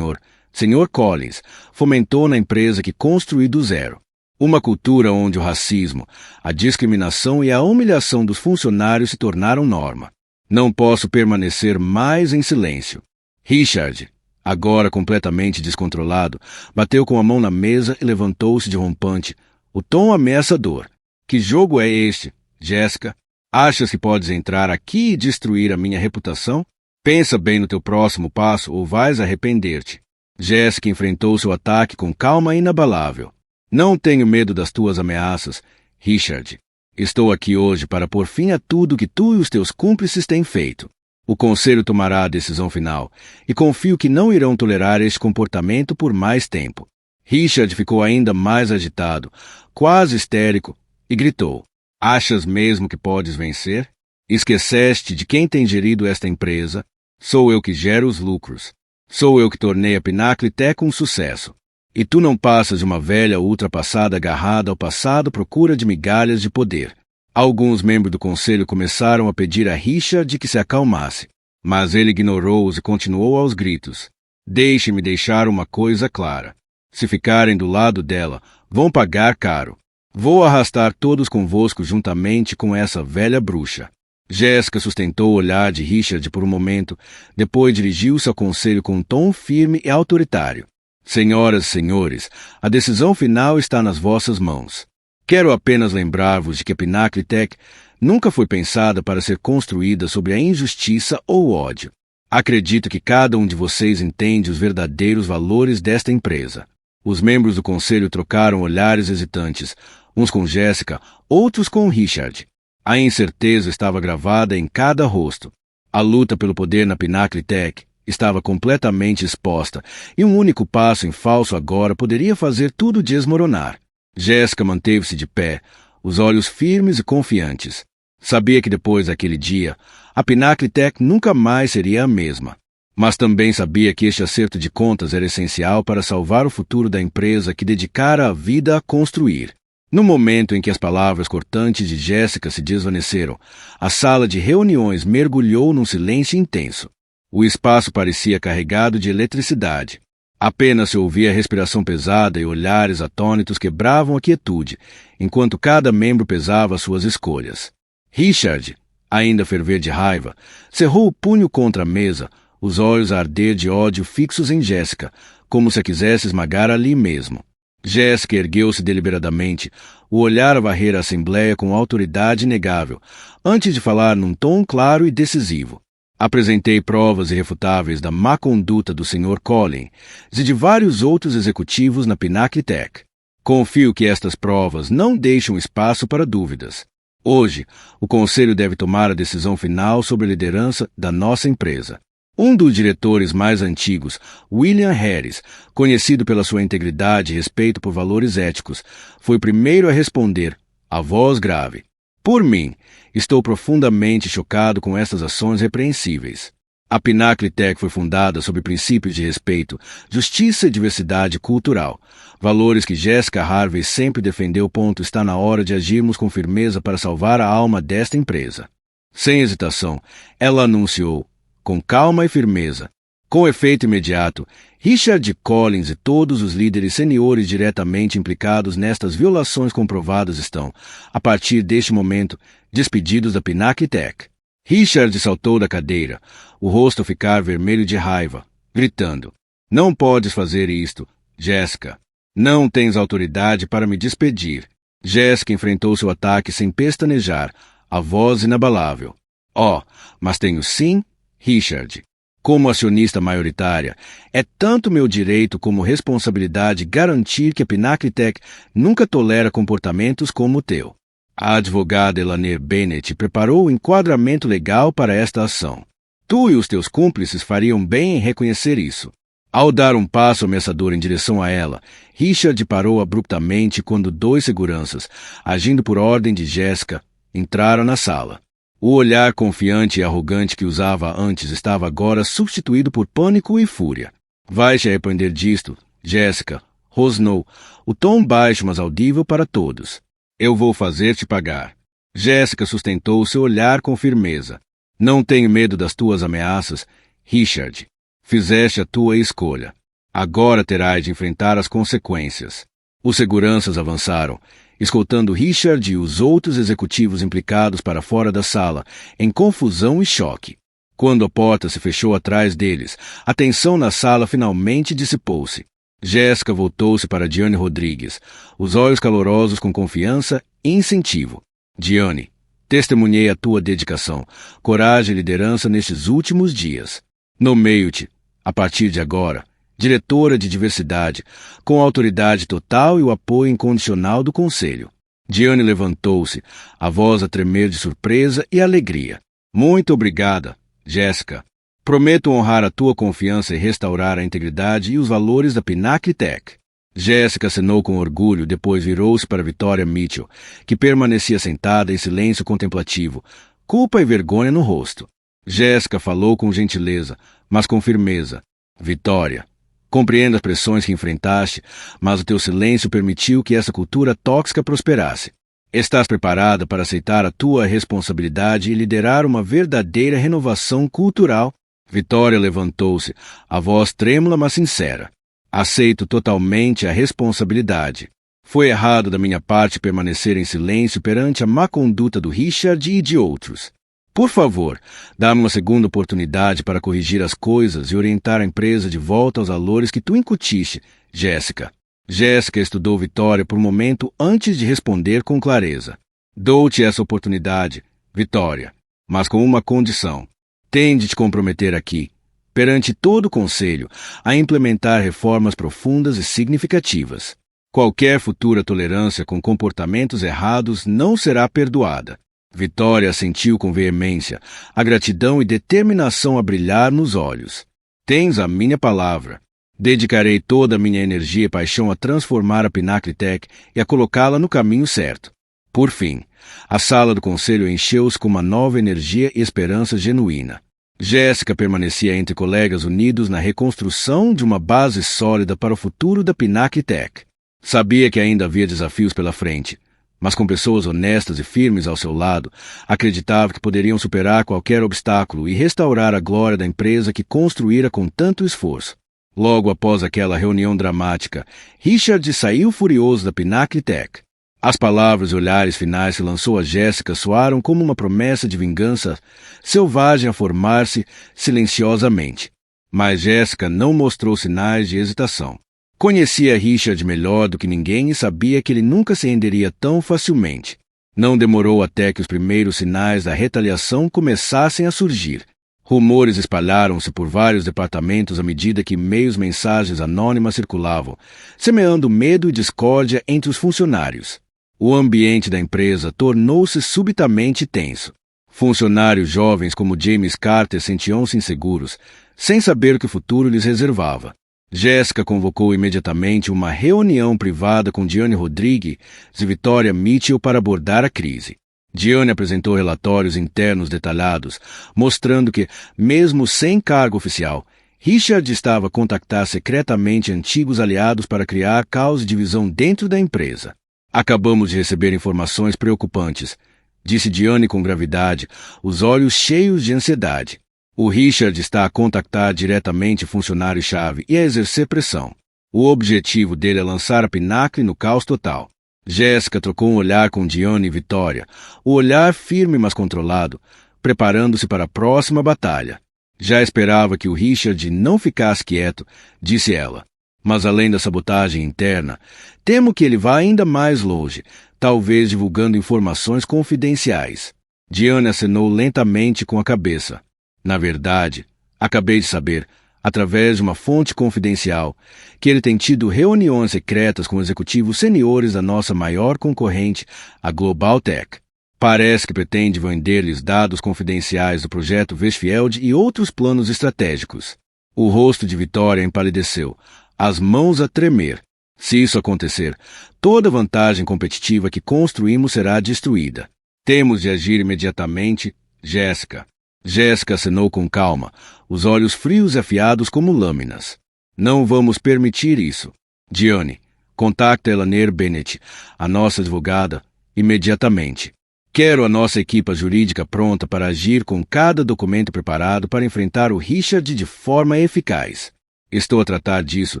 Sr. Collins fomentou na empresa que construí do zero. Uma cultura onde o racismo, a discriminação e a humilhação dos funcionários se tornaram norma. Não posso permanecer mais em silêncio. Richard, agora completamente descontrolado, bateu com a mão na mesa e levantou-se de rompante, o tom ameaçador. Que jogo é este, Jessica? Achas que podes entrar aqui e destruir a minha reputação? Pensa bem no teu próximo passo ou vais arrepender-te. Jessica enfrentou seu ataque com calma inabalável. Não tenho medo das tuas ameaças, Richard. Estou aqui hoje para pôr fim a tudo que tu e os teus cúmplices têm feito. O conselho tomará a decisão final, e confio que não irão tolerar este comportamento por mais tempo. Richard ficou ainda mais agitado, quase histérico, e gritou. Achas mesmo que podes vencer? Esqueceste de quem tem gerido esta empresa? Sou eu que gero os lucros. Sou eu que tornei a Pinnacle Tech um sucesso. E tu não passas de uma velha ultrapassada agarrada ao passado à procura de migalhas de poder. Alguns membros do conselho começaram a pedir a Richard que se acalmasse, mas ele ignorou-os e continuou aos gritos. Deixe-me deixar uma coisa clara. Se ficarem do lado dela, vão pagar caro. Vou arrastar todos convosco juntamente com essa velha bruxa. Jessica sustentou o olhar de Richard por um momento, depois dirigiu-se ao conselho com um tom firme e autoritário. Senhoras e senhores, a decisão final está nas vossas mãos. Quero apenas lembrar-vos de que a Pinnacle Tech nunca foi pensada para ser construída sobre a injustiça ou o ódio. Acredito que cada um de vocês entende os verdadeiros valores desta empresa. Os membros do conselho trocaram olhares hesitantes, uns com Jéssica, outros com Richard. A incerteza estava gravada em cada rosto. A luta pelo poder na Pinnacle Tech estava completamente exposta, e um único passo em falso agora poderia fazer tudo desmoronar. Jéssica manteve-se de pé, os olhos firmes e confiantes. Sabia que depois daquele dia, a Pinnacle Tech nunca mais seria a mesma. Mas também sabia que este acerto de contas era essencial para salvar o futuro da empresa que dedicara a vida a construir. No momento em que as palavras cortantes de Jéssica se desvaneceram, a sala de reuniões mergulhou num silêncio intenso. O espaço parecia carregado de eletricidade. Apenas se ouvia a respiração pesada e olhares atônitos quebravam a quietude, enquanto cada membro pesava suas escolhas. Richard, ainda a ferver de raiva, cerrou o punho contra a mesa, os olhos a arder de ódio fixos em Jéssica, como se a quisesse esmagar ali mesmo. Jéssica ergueu-se deliberadamente, o olhar a varrer a assembleia com autoridade inegável, antes de falar num tom claro e decisivo. Apresentei provas irrefutáveis da má conduta do Sr. Collins e de vários outros executivos na Pinnacle Tech. Confio que estas provas não deixam espaço para dúvidas. Hoje, o Conselho deve tomar a decisão final sobre a liderança da nossa empresa. Um dos diretores mais antigos, William Harris, conhecido pela sua integridade e respeito por valores éticos, foi o primeiro a responder, a voz grave. Por mim, estou profundamente chocado com estas ações repreensíveis. A Pinnacle Tech foi fundada sob princípios de respeito, justiça e diversidade cultural, valores que Jessica Harvey sempre defendeu. Está na hora de agirmos com firmeza para salvar a alma desta empresa. Sem hesitação, ela anunciou, com calma e firmeza. Com efeito imediato, Richard Collins e todos os líderes seniores diretamente implicados nestas violações comprovadas estão, a partir deste momento, despedidos da Pinnacle Tech. Richard saltou da cadeira, o rosto a ficar vermelho de raiva, gritando: "Não podes fazer isto, Jéssica. Não tens autoridade para me despedir." Jéssica enfrentou seu ataque sem pestanejar, a voz inabalável. "Oh, mas tenho sim, Richard. Como acionista maioritária, é tanto meu direito como responsabilidade garantir que a Pinnacle Tech nunca tolera comportamentos como o teu." A advogada Elaine Bennett preparou o enquadramento legal para esta ação. Tu e os teus cúmplices fariam bem em reconhecer isso. Ao dar um passo ameaçador em direção a ela, Richard parou abruptamente quando 2 seguranças, agindo por ordem de Jéssica, entraram na sala. O olhar confiante e arrogante que usava antes estava agora substituído por pânico e fúria. "Vais te arrepender disto, Jéssica", rosnou, o tom baixo mas audível para todos. "Eu vou fazer-te pagar." Jéssica sustentou seu olhar com firmeza. "Não tenho medo das tuas ameaças, Richard. Fizeste a tua escolha. Agora terás de enfrentar as consequências." Os seguranças avançaram, escoltando Richard e os outros executivos implicados para fora da sala, em confusão e choque. Quando a porta se fechou atrás deles, a tensão na sala finalmente dissipou-se. Jéssica voltou-se para Diane Rodrigues, os olhos calorosos com confiança e incentivo. "Diane, testemunhei a tua dedicação, coragem e liderança nestes últimos dias. Nomeio-te, a partir de agora, diretora de diversidade, com a autoridade total e o apoio incondicional do Conselho." Diane levantou-se, a voz a tremer de surpresa e alegria. "Muito obrigada, Jéssica. Prometo honrar a tua confiança e restaurar a integridade e os valores da Pinnacle Tech." Jéssica acenou com orgulho, depois virou-se para Victoria Mitchell, que permanecia sentada em silêncio contemplativo, culpa e vergonha no rosto. Jéssica falou com gentileza, mas com firmeza. "Victoria, compreendo as pressões que enfrentaste, mas o teu silêncio permitiu que essa cultura tóxica prosperasse. Estás preparada para aceitar a tua responsabilidade e liderar uma verdadeira renovação cultural?" Victoria levantou-se, a voz trêmula mas sincera. "Aceito totalmente a responsabilidade. Foi errado da minha parte permanecer em silêncio perante a má conduta do Richard e de outros. Por favor, dá-me uma segunda oportunidade para corrigir as coisas e orientar a empresa de volta aos valores que tu incutiste, Jéssica." Jéssica estudou Victoria por um momento antes de responder com clareza. "Dou-te essa oportunidade, Victoria, mas com uma condição. Tem de te comprometer aqui, perante todo o conselho, a implementar reformas profundas e significativas. Qualquer futura tolerância com comportamentos errados não será perdoada. Vitória assentiu com veemência, a gratidão e determinação a brilhar nos olhos. Tens a minha palavra. Dedicarei toda a minha energia e paixão a transformar a Pinnacle Tech e a colocá-la no caminho certo. Por fim, a sala do conselho encheu-se com uma nova energia e esperança genuína. Jéssica permanecia entre colegas unidos na reconstrução de uma base sólida para o futuro da Pinnacle Tech. Sabia que ainda havia desafios pela frente, mas com pessoas honestas e firmes ao seu lado, acreditava que poderiam superar qualquer obstáculo e restaurar a glória da empresa que construíra com tanto esforço. Logo após aquela reunião dramática, Richard saiu furioso da Pinnacle Tech. As palavras e olhares finais que lançou a Jéssica soaram como uma promessa de vingança selvagem a formar-se silenciosamente. Mas Jéssica não mostrou sinais de hesitação. Conhecia Richard melhor do que ninguém e sabia que ele nunca se renderia tão facilmente. Não demorou até que os primeiros sinais da retaliação começassem a surgir. Rumores espalharam-se por vários departamentos à medida que mensagens anônimas circulavam, semeando medo e discórdia entre os funcionários. O ambiente da empresa tornou-se subitamente tenso. Funcionários jovens como James Carter sentiam-se inseguros, sem saber o que o futuro lhes reservava. Jéssica convocou imediatamente uma reunião privada com Diane Rodrigues e Victoria Mitchell para abordar a crise. Diane apresentou relatórios internos detalhados, mostrando que, mesmo sem cargo oficial, Richard estava a contactar secretamente antigos aliados para criar caos e divisão dentro da empresa. Acabamos de receber informações preocupantes, disse Diane com gravidade, os olhos cheios de ansiedade. O Richard está a contactar diretamente funcionário-chave e a exercer pressão. O objetivo dele é lançar a Pinnacle no caos total. Jéssica trocou um olhar com Diane e Vitória, o olhar firme mas controlado, preparando-se para a próxima batalha. Já esperava que o Richard não ficasse quieto, disse ela. Mas além da sabotagem interna, temo que ele vá ainda mais longe, talvez divulgando informações confidenciais. Diane acenou lentamente com a cabeça. Na verdade, acabei de saber, através de uma fonte confidencial, que ele tem tido reuniões secretas com executivos seniores da nossa maior concorrente, a Global Tech. Parece que pretende vender-lhes dados confidenciais do projeto Westfield e outros planos estratégicos. O rosto de Vitória empalideceu, as mãos a tremer. Se isso acontecer, toda vantagem competitiva que construímos será destruída. Temos de agir imediatamente, Jéssica. Jéssica acenou com calma, os olhos frios e afiados como lâminas. Não vamos permitir isso. Diane, contacta Elaine Bennett, a nossa advogada, imediatamente. Quero a nossa equipa jurídica pronta para agir com cada documento preparado para enfrentar o Richard de forma eficaz. Estou a tratar disso,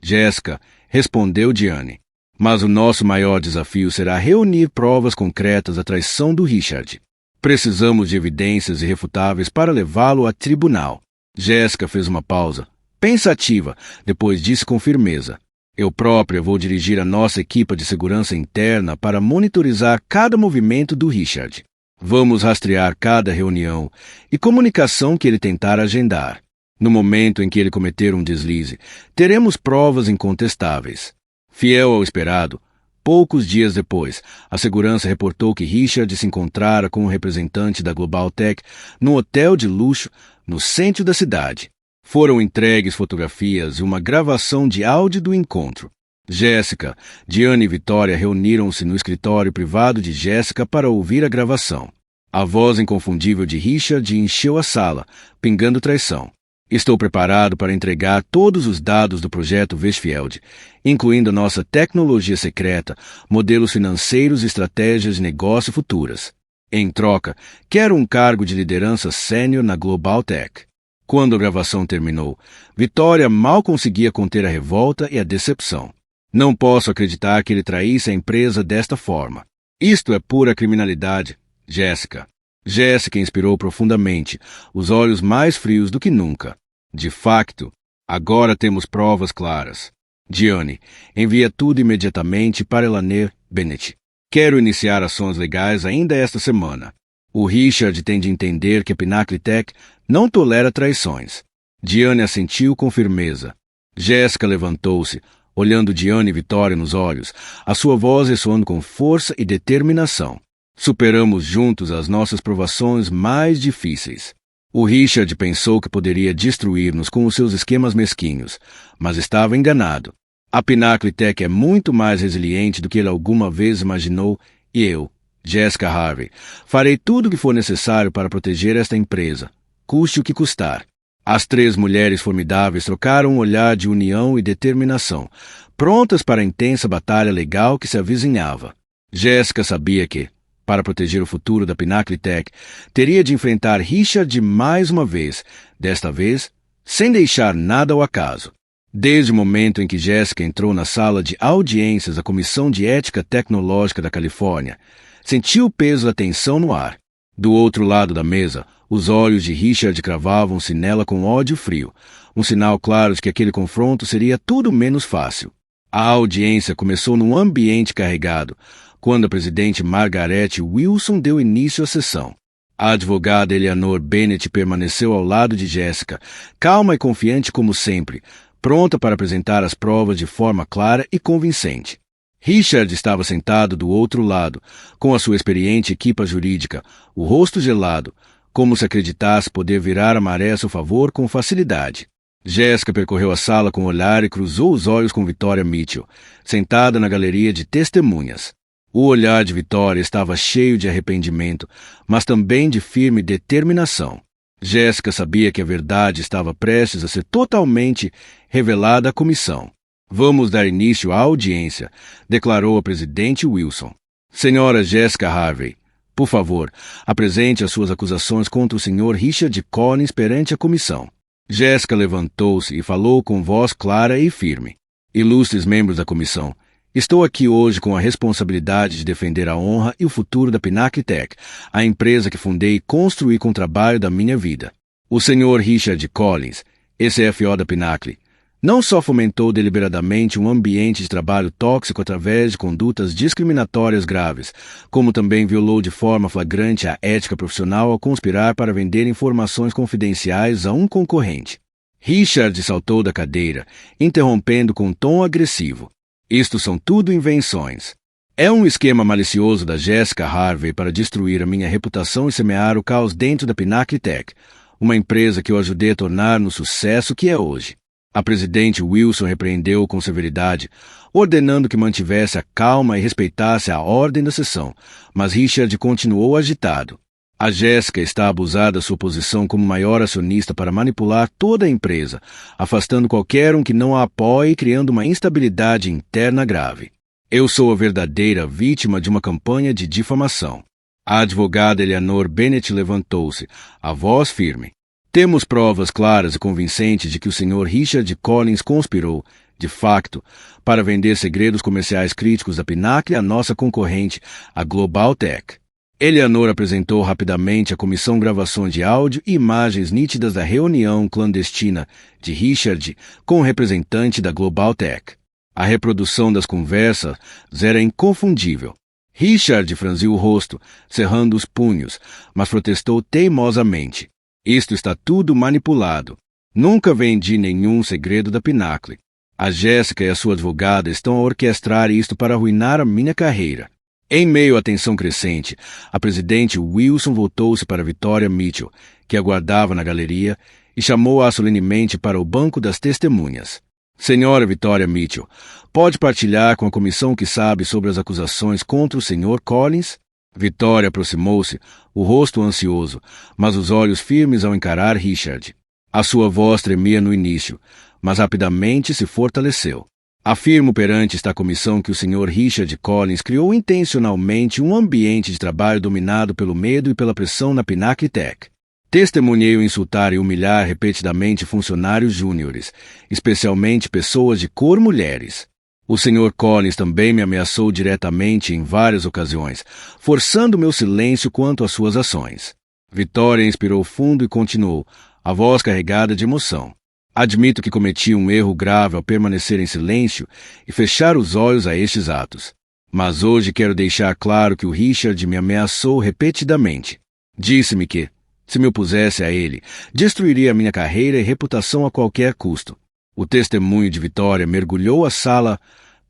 Jéssica, respondeu Diane. Mas o nosso maior desafio será reunir provas concretas da traição do Richard. Precisamos de evidências irrefutáveis para levá-lo a tribunal. Jéssica fez uma pausa, pensativa, depois disse com firmeza. Eu própria vou dirigir a nossa equipa de segurança interna para monitorizar cada movimento do Richard. Vamos rastrear cada reunião e comunicação que ele tentar agendar. No momento em que ele cometer um deslize, teremos provas incontestáveis. Fiel ao esperado, poucos dias depois, a segurança reportou que Richard se encontrara com um representante da Global Tech num hotel de luxo no centro da cidade. Foram entregues fotografias e uma gravação de áudio do encontro. Jéssica, Diane e Vitória reuniram-se no escritório privado de Jéssica para ouvir a gravação. A voz inconfundível de Richard encheu a sala, pingando traição. Estou preparado para entregar todos os dados do projeto Westfield, incluindo a nossa tecnologia secreta, modelos financeiros e estratégias de negócio futuras. Em troca, quero um cargo de liderança sênior na Global Tech. Quando a gravação terminou, Vitória mal conseguia conter a revolta e a decepção. Não posso acreditar que ele traísse a empresa desta forma. Isto é pura criminalidade, Jéssica. Jéssica inspirou profundamente, os olhos mais frios do que nunca. De facto, agora temos provas claras. Diane, envia tudo imediatamente para Elaine Bennett. Quero iniciar ações legais ainda esta semana. O Richard tem de entender que a Pinnacle Tech não tolera traições. Diane assentiu com firmeza. Jéssica levantou-se, olhando Diane e Vitória nos olhos, a sua voz ressoando com força e determinação. Superamos juntos as nossas provações mais difíceis. O Richard pensou que poderia destruir-nos com os seus esquemas mesquinhos, mas estava enganado. A Pinnacle Tech é muito mais resiliente do que ele alguma vez imaginou e eu, Jessica Harvey, farei tudo o que for necessário para proteger esta empresa, custe o que custar. As 3 mulheres formidáveis trocaram um olhar de união e determinação, prontas para a intensa batalha legal que se avizinhava. Jessica sabia que, para proteger o futuro da Pinnacle Tech, teria de enfrentar Richard mais uma vez, desta vez, sem deixar nada ao acaso. Desde o momento em que Jessica entrou na sala de audiências da Comissão de Ética Tecnológica da Califórnia, sentiu o peso da tensão no ar. Do outro lado da mesa, os olhos de Richard cravavam-se nela com ódio frio, um sinal claro de que aquele confronto seria tudo menos fácil. A audiência começou num ambiente carregado, quando a presidente Margaret Wilson deu início à sessão. A advogada Eleanor Bennett permaneceu ao lado de Jessica, calma e confiante como sempre, pronta para apresentar as provas de forma clara e convincente. Richard estava sentado do outro lado, com a sua experiente equipa jurídica, o rosto gelado, como se acreditasse poder virar a maré a seu favor com facilidade. Jessica percorreu a sala com o olhar e cruzou os olhos com Victoria Mitchell, sentada na galeria de testemunhas. O olhar de Victoria estava cheio de arrependimento, mas também de firme determinação. Jessica sabia que a verdade estava prestes a ser totalmente revelada à comissão. Vamos dar início à audiência, declarou a presidente Wilson. Senhora Jessica Harvey, por favor, apresente as suas acusações contra o Sr. Richard Collins perante a comissão. Jessica levantou-se e falou com voz clara e firme. Ilustres membros da comissão, estou aqui hoje com a responsabilidade de defender a honra e o futuro da Pinnacle Tech, a empresa que fundei e construí com o trabalho da minha vida. O Sr. Richard Collins, CFO da Pinnacle, não só fomentou deliberadamente um ambiente de trabalho tóxico através de condutas discriminatórias graves, como também violou de forma flagrante a ética profissional ao conspirar para vender informações confidenciais a um concorrente. Richard saltou da cadeira, interrompendo com um tom agressivo. Isto são tudo invenções. É um esquema malicioso da Jessica Harvey para destruir a minha reputação e semear o caos dentro da Pinnacle Tech, uma empresa que eu ajudei a tornar no sucesso que é hoje. A presidente Wilson repreendeu com severidade, ordenando que mantivesse a calma e respeitasse a ordem da sessão, mas Richard continuou agitado. A Jessica está a abusar da sua posição como maior acionista para manipular toda a empresa, afastando qualquer um que não a apoie e criando uma instabilidade interna grave. Eu sou a verdadeira vítima de uma campanha de difamação. A advogada Eleanor Bennett levantou-se, a voz firme. Temos provas claras e convincentes de que o Sr. Richard Collins conspirou, de facto, para vender segredos comerciais críticos da Pinnacle à nossa concorrente, a Global Tech. Eleanor apresentou rapidamente à comissão gravações de áudio e imagens nítidas da reunião clandestina de Richard com o representante da Global Tech. A reprodução das conversas era inconfundível. Richard franziu o rosto, cerrando os punhos, mas protestou teimosamente. Isto está tudo manipulado. Nunca vendi nenhum segredo da Pinnacle. A Jessica e a sua advogada estão a orquestrar isto para arruinar a minha carreira. Em meio à tensão crescente, a presidente Wilson voltou-se para Victoria Mitchell, que aguardava na galeria, e chamou-a solenemente para o banco das testemunhas. Senhora Victoria Mitchell, pode partilhar com a comissão o que sabe sobre as acusações contra o Sr. Collins? Victoria aproximou-se, o rosto ansioso, mas os olhos firmes ao encarar Richard. A sua voz tremia no início, mas rapidamente se fortaleceu. Afirmo perante esta comissão que o Sr. Richard Collins criou intencionalmente um ambiente de trabalho dominado pelo medo e pela pressão na Pinnacle Tech. Testemunhei o insultar e humilhar repetidamente funcionários júniores, especialmente pessoas de cor mulheres. O Sr. Collins também me ameaçou diretamente em várias ocasiões, forçando meu silêncio quanto às suas ações. Victoria inspirou fundo e continuou, a voz carregada de emoção. Admito que cometi um erro grave ao permanecer em silêncio e fechar os olhos a estes atos. Mas hoje quero deixar claro que o Richard me ameaçou repetidamente. Disse-me que, Se me opusesse a ele, destruiria minha carreira e reputação a qualquer custo. O testemunho de Vitória mergulhou a sala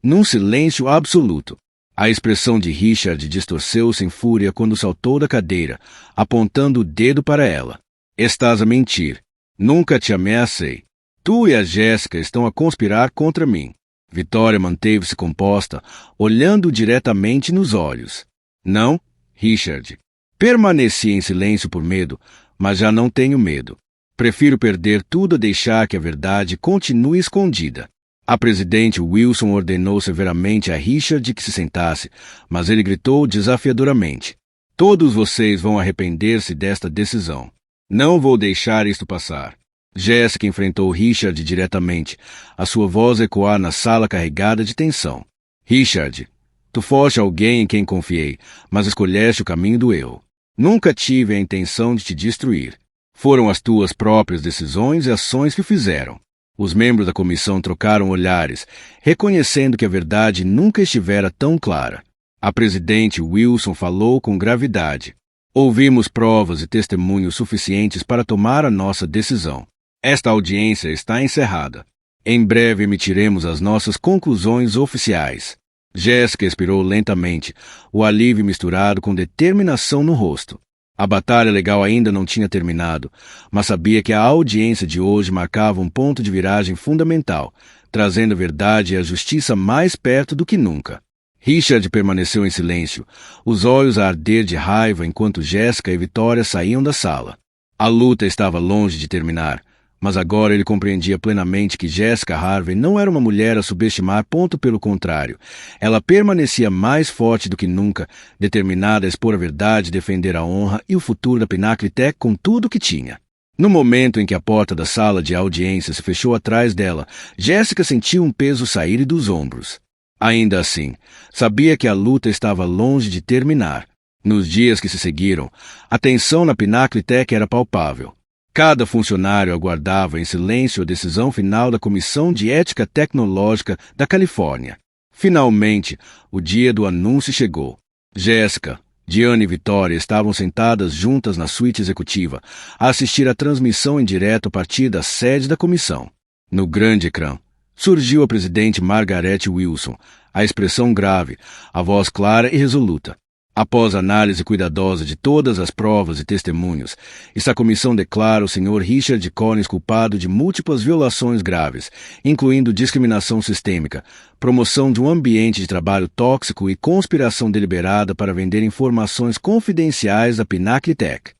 num silêncio absoluto. A expressão de Richard distorceu-se em fúria quando saltou da cadeira, apontando o dedo para ela. Estás a mentir. Nunca te ameacei. Tu e a Jéssica estão a conspirar contra mim. Vitória manteve-se composta, olhando diretamente nos olhos. Não, Richard. Permaneci em silêncio por medo, mas já não tenho medo. Prefiro perder tudo a deixar que a verdade continue escondida. A presidente Wilson ordenou severamente a Richard que se sentasse, mas ele gritou desafiadoramente. Todos vocês vão arrepender-se desta decisão. Não vou deixar isto passar. Jéssica enfrentou Richard diretamente, a sua voz ecoar na sala carregada de tensão. Richard, tu foste alguém em quem confiei, mas escolheste o caminho do erro. Nunca tive a intenção de te destruir. Foram as tuas próprias decisões e ações que o fizeram. Os membros da comissão trocaram olhares, reconhecendo que a verdade nunca estivera tão clara. A presidente Wilson falou com gravidade. Ouvimos provas e testemunhos suficientes para tomar a nossa decisão. Esta audiência está encerrada. Em breve emitiremos as nossas conclusões oficiais. Jéssica expirou lentamente, o alívio misturado com determinação no rosto. A batalha legal ainda não tinha terminado, mas sabia que a audiência de hoje marcava um ponto de viragem fundamental, trazendo a verdade e a justiça mais perto do que nunca. Richard permaneceu em silêncio, os olhos a arder de raiva enquanto Jéssica e Vitória saíam da sala. A luta estava longe de terminar, mas agora ele compreendia plenamente que Jessica Harvey não era uma mulher a subestimar, pelo contrário. Ela permanecia mais forte do que nunca, determinada a expor a verdade, defender a honra e o futuro da Pinnacle Tech com tudo o que tinha. No momento em que a porta da sala de audiência se fechou atrás dela, Jéssica sentiu um peso sair dos ombros. Ainda assim, sabia que a luta estava longe de terminar. Nos dias que se seguiram, a tensão na Pinnacle Tech era palpável. Cada funcionário aguardava em silêncio a decisão final da Comissão de Ética Tecnológica da Califórnia. Finalmente, o dia do anúncio chegou. Jéssica, Diane e Vitória estavam sentadas juntas na suíte executiva, a assistir à transmissão em direto a partir da sede da comissão. No grande ecrã, surgiu a presidente Margaret Wilson, a expressão grave, a voz clara e resoluta. Após análise cuidadosa de todas as provas e testemunhos, esta comissão declara o Sr. Richard Collins culpado de múltiplas violações graves, incluindo discriminação sistêmica, promoção de um ambiente de trabalho tóxico e conspiração deliberada para vender informações confidenciais da Pinnacle Tech.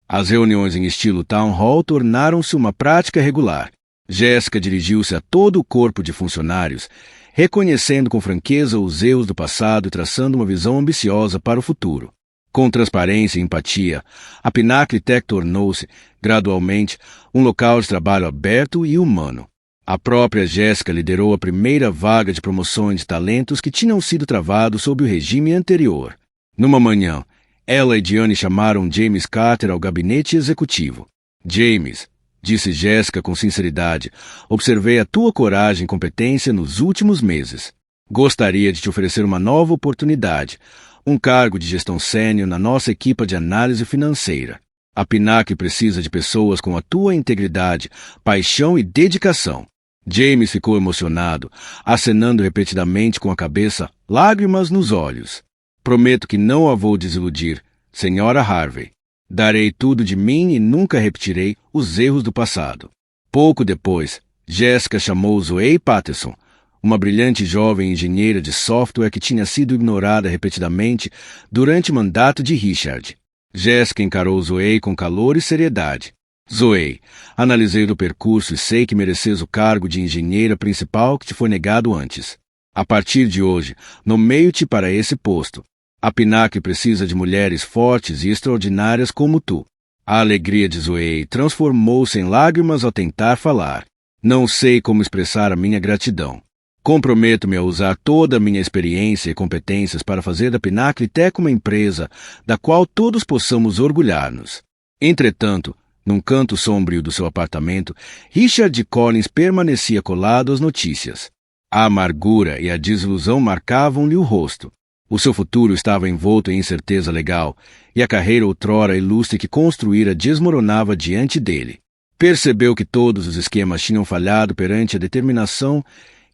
As reuniões em estilo Town Hall tornaram-se uma prática regular. Jéssica dirigiu-se a todo o corpo de funcionários, reconhecendo com franqueza os erros do passado e traçando uma visão ambiciosa para o futuro. Com transparência e empatia, a Pinnacle Tech tornou-se, gradualmente, um local de trabalho aberto e humano. A própria Jéssica liderou a primeira vaga de promoções de talentos que tinham sido travados sob o regime anterior. Numa manhã, ela e Diane chamaram James Carter ao gabinete executivo. James, disse Jéssica com sinceridade, observei a tua coragem e competência nos últimos meses. Gostaria de te oferecer uma nova oportunidade, um cargo de gestão sênior na nossa equipe de análise financeira. A Pinnacle precisa de pessoas com a tua integridade, paixão e dedicação. James ficou emocionado, acenando repetidamente com a cabeça, lágrimas nos olhos. Prometo que não a vou desiludir, Sra. Harvey. Darei tudo de mim e nunca repetirei os erros do passado. Pouco depois, Jéssica chamou Zoe Patterson, uma brilhante jovem engenheira de software que tinha sido ignorada repetidamente durante o mandato de Richard. Jéssica encarou Zoe com calor e seriedade. Zoe, analisei o percurso e sei que mereces o cargo de engenheira principal que te foi negado antes. A partir de hoje, nomeio-te para esse posto. A Pinnacle precisa de mulheres fortes e extraordinárias como tu. A alegria de Zoe transformou-se em lágrimas ao tentar falar. Não sei como expressar a minha gratidão. Comprometo-me a usar toda a minha experiência e competências para fazer da Pinnacle Tech uma empresa da qual todos possamos orgulhar-nos. Entretanto, num canto sombrio do seu apartamento, Richard Collins permanecia colado às notícias. A amargura e a desilusão marcavam-lhe o rosto. O seu futuro estava envolto em incerteza legal, e a carreira outrora ilustre que construíra desmoronava diante dele. Percebeu que todos os esquemas tinham falhado perante a determinação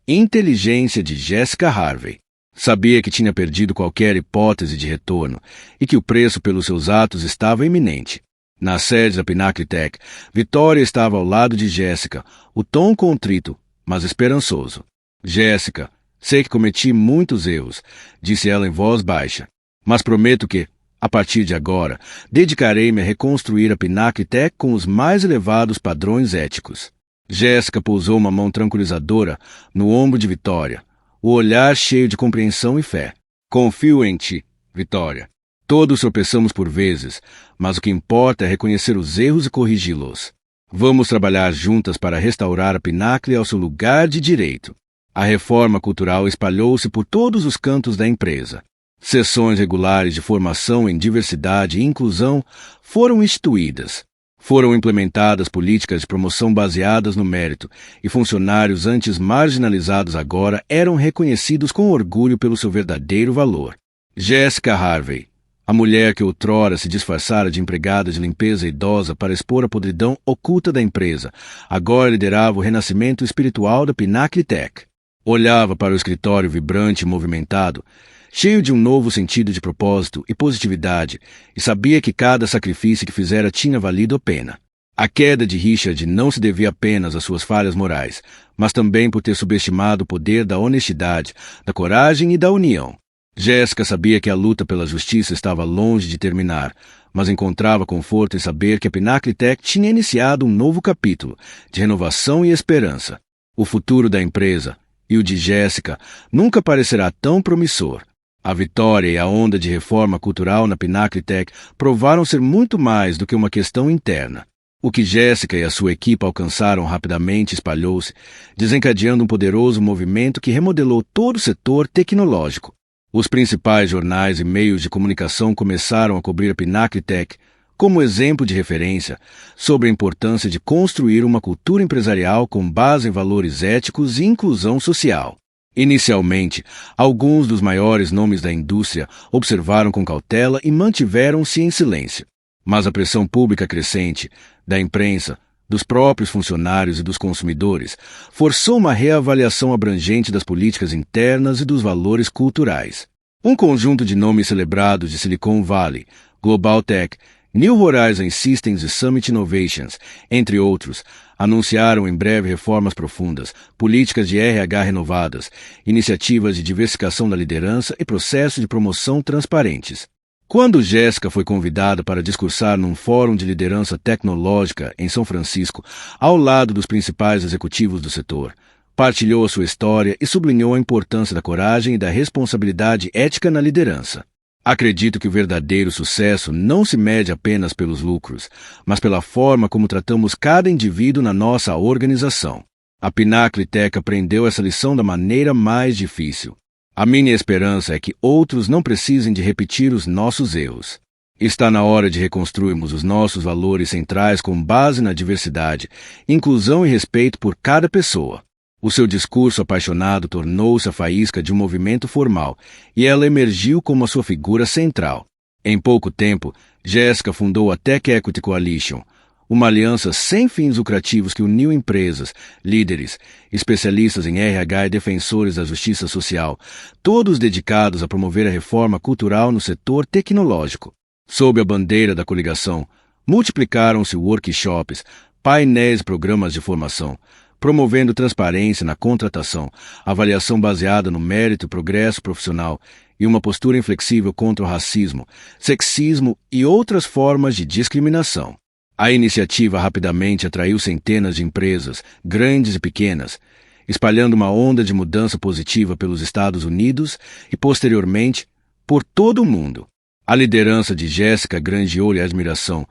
e inteligência de Jessica Harvey. Sabia que tinha perdido qualquer hipótese de retorno e que o preço pelos seus atos estava iminente. Na sede da Pinnacle Tech, Vitória estava ao lado de Jessica, o tom contrito, mas esperançoso. Jessica, sei que cometi muitos erros, disse ela em voz baixa, mas prometo que, a partir de agora, dedicarei-me a reconstruir a Pinnacle Tech com os mais elevados padrões éticos. Jessica pousou uma mão tranquilizadora no ombro de Vitória, o olhar cheio de compreensão e fé. Confio em ti, Vitória. Todos tropeçamos por vezes, mas o que importa é reconhecer os erros e corrigi-los. Vamos trabalhar juntas para restaurar a Pinnacle ao seu lugar de direito. A reforma cultural espalhou-se por todos os cantos da empresa. Sessões regulares de formação em diversidade e inclusão foram instituídas. Foram implementadas políticas de promoção baseadas no mérito, e funcionários antes marginalizados agora eram reconhecidos com orgulho pelo seu verdadeiro valor. Jessica Harvey, a mulher que outrora se disfarçara de empregada de limpeza idosa para expor a podridão oculta da empresa, agora liderava o renascimento espiritual da Pinnacle Tech. Olhava para o escritório vibrante e movimentado, cheio de um novo sentido de propósito e positividade, e sabia que cada sacrifício que fizera tinha valido a pena. A queda de Richard não se devia apenas às suas falhas morais, mas também por ter subestimado o poder da honestidade, da coragem e da união. Jessica sabia que a luta pela justiça estava longe de terminar, mas encontrava conforto em saber que a Pinnacle Tech tinha iniciado um novo capítulo de renovação e esperança. O futuro da empresa, e o de Jessica, nunca parecerá tão promissor. A vitória e a onda de reforma cultural na Pinnacle Tech provaram ser muito mais do que uma questão interna. O que Jessica e a sua equipe alcançaram rapidamente espalhou-se, desencadeando um poderoso movimento que remodelou todo o setor tecnológico. Os principais jornais e meios de comunicação começaram a cobrir a Pinnacle Tech como exemplo de referência sobre a importância de construir uma cultura empresarial com base em valores éticos e inclusão social. Inicialmente, alguns dos maiores nomes da indústria observaram com cautela e mantiveram-se em silêncio. Mas a pressão pública crescente, da imprensa, dos próprios funcionários e dos consumidores, forçou uma reavaliação abrangente das políticas internas e dos valores culturais. Um conjunto de nomes celebrados de Silicon Valley, Global Tech, New Horizons Systems e Summit Innovations, entre outros, anunciaram em breve reformas profundas, políticas de RH renovadas, iniciativas de diversificação da liderança e processos de promoção transparentes. Quando Jessica foi convidada para discursar num fórum de liderança tecnológica em São Francisco, ao lado dos principais executivos do setor, partilhou a sua história e sublinhou a importância da coragem e da responsabilidade ética na liderança. Acredito que o verdadeiro sucesso não se mede apenas pelos lucros, mas pela forma como tratamos cada indivíduo na nossa organização. A Pinnacle Tech aprendeu essa lição da maneira mais difícil. A minha esperança é que outros não precisem de repetir os nossos erros. Está na hora de reconstruirmos os nossos valores centrais com base na diversidade, inclusão e respeito por cada pessoa. O seu discurso apaixonado tornou-se a faísca de um movimento formal, e ela emergiu como a sua figura central. Em pouco tempo, Jessica fundou a Tech Equity Coalition, uma aliança sem fins lucrativos que uniu empresas, líderes, especialistas em RH e defensores da justiça social, todos dedicados a promover a reforma cultural no setor tecnológico. Sob a bandeira da coligação, multiplicaram-se workshops, painéis e programas de formação, promovendo transparência na contratação, avaliação baseada no mérito e progresso profissional e uma postura inflexível contra o racismo, sexismo e outras formas de discriminação. A iniciativa rapidamente atraiu centenas de empresas, grandes e pequenas, espalhando uma onda de mudança positiva pelos Estados Unidos e, posteriormente, por todo o mundo. A liderança de Jessica granjeou-lhe admiração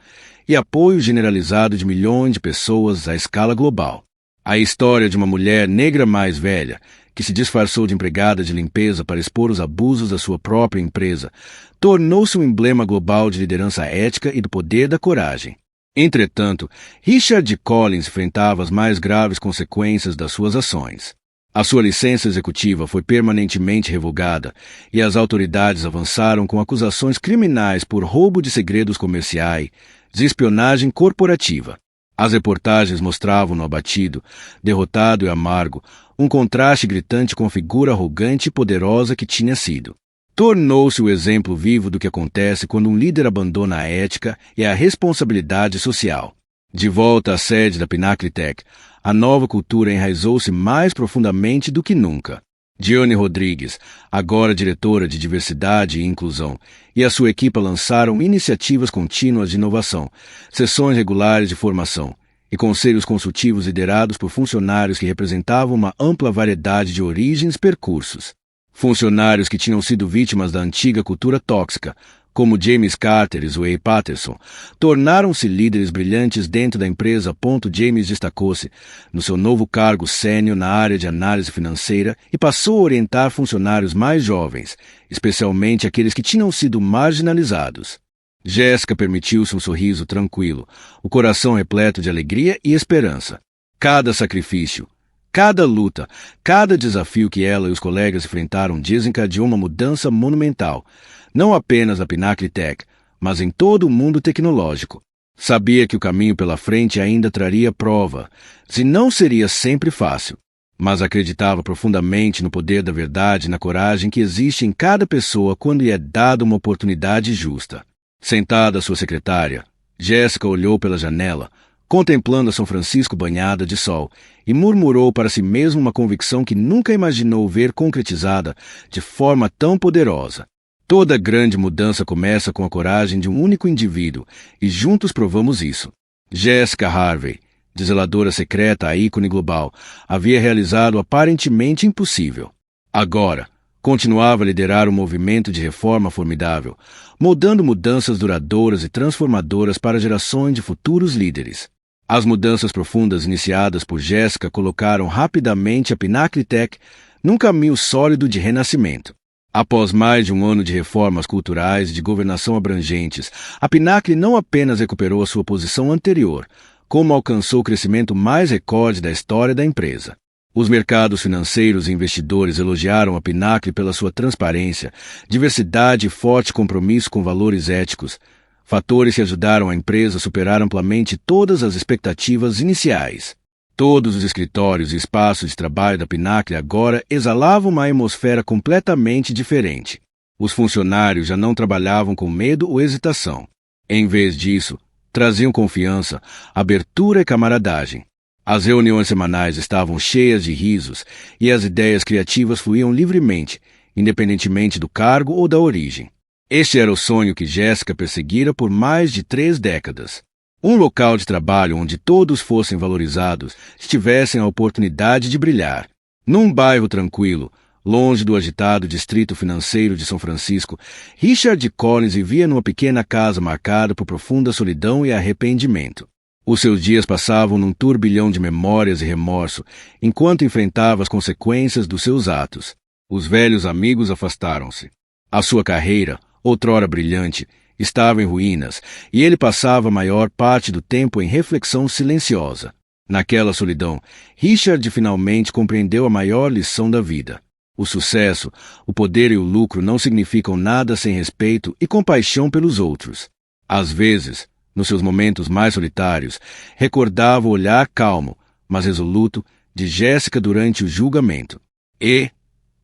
e apoio generalizado de milhões de pessoas à escala global. A história de uma mulher negra mais velha, que se disfarçou de empregada de limpeza para expor os abusos da sua própria empresa, tornou-se um emblema global de liderança ética e do poder da coragem. Entretanto, Richard Collins enfrentava as mais graves consequências das suas ações. A sua licença executiva foi permanentemente revogada e as autoridades avançaram com acusações criminais por roubo de segredos comerciais e espionagem corporativa. As reportagens mostravam-no abatido, derrotado e amargo, um contraste gritante com a figura arrogante e poderosa que tinha sido. Tornou-se o exemplo vivo do que acontece quando um líder abandona a ética e a responsabilidade social. De volta à sede da Pinnacle Tech, a nova cultura enraizou-se mais profundamente do que nunca. Dione Rodrigues, agora diretora de Diversidade e Inclusão, e a sua equipe lançaram iniciativas contínuas de inovação, sessões regulares de formação e conselhos consultivos liderados por funcionários que representavam uma ampla variedade de origens e percursos. Funcionários que tinham sido vítimas da antiga cultura tóxica, como James Carter e Zoe Patterson, tornaram-se líderes brilhantes dentro da empresa. James destacou-se no seu novo cargo sênior na área de análise financeira e passou a orientar funcionários mais jovens, especialmente aqueles que tinham sido marginalizados. Jéssica permitiu-se um sorriso tranquilo, o coração repleto de alegria e esperança. Cada sacrifício, cada luta, cada desafio que ela e os colegas enfrentaram desencadeou uma mudança monumental, não apenas na Pinnacle Tech, mas em todo o mundo tecnológico. Sabia que o caminho pela frente ainda traria prova, se não seria sempre fácil, mas acreditava profundamente no poder da verdade e na coragem que existe em cada pessoa quando lhe é dada uma oportunidade justa. Sentada à sua secretária, Jéssica olhou pela janela, contemplando a São Francisco banhada de sol, e murmurou para si mesma uma convicção que nunca imaginou ver concretizada de forma tão poderosa. Toda grande mudança começa com a coragem de um único indivíduo, e juntos provamos isso. Jessica Harvey, de zeladora secreta à ícone global, havia realizado o aparentemente impossível. Agora, continuava a liderar um movimento de reforma formidável, moldando mudanças duradouras e transformadoras para gerações de futuros líderes. As mudanças profundas iniciadas por Jéssica colocaram rapidamente a Pinnacle Tech num caminho sólido de renascimento. Após mais de um ano de reformas culturais e de governação abrangentes, a Pinnacle não apenas recuperou a sua posição anterior, como alcançou o crescimento mais recorde da história da empresa. Os mercados financeiros e investidores elogiaram a Pinnacle pela sua transparência, diversidade e forte compromisso com valores éticos, fatores que ajudaram a empresa a superar amplamente todas as expectativas iniciais. Todos os escritórios e espaços de trabalho da Pinnacle agora exalavam uma atmosfera completamente diferente. Os funcionários já não trabalhavam com medo ou hesitação. Em vez disso, traziam confiança, abertura e camaradagem. As reuniões semanais estavam cheias de risos e as ideias criativas fluíam livremente, independentemente do cargo ou da origem. Este era o sonho que Jéssica perseguira por mais de 3 décadas. Um local de trabalho onde todos fossem valorizados, tivessem a oportunidade de brilhar. Num bairro tranquilo, longe do agitado distrito financeiro de São Francisco, Richard Collins vivia numa pequena casa marcada por profunda solidão e arrependimento. Os seus dias passavam num turbilhão de memórias e remorso, enquanto enfrentava as consequências dos seus atos. Os velhos amigos afastaram-se. A sua carreira, outrora brilhante, estava em ruínas, e ele passava a maior parte do tempo em reflexão silenciosa. Naquela solidão, Richard finalmente compreendeu a maior lição da vida. O sucesso, o poder e o lucro não significam nada sem respeito e compaixão pelos outros. Às vezes, nos seus momentos mais solitários, recordava o olhar calmo, mas resoluto, de Jéssica durante o julgamento. E,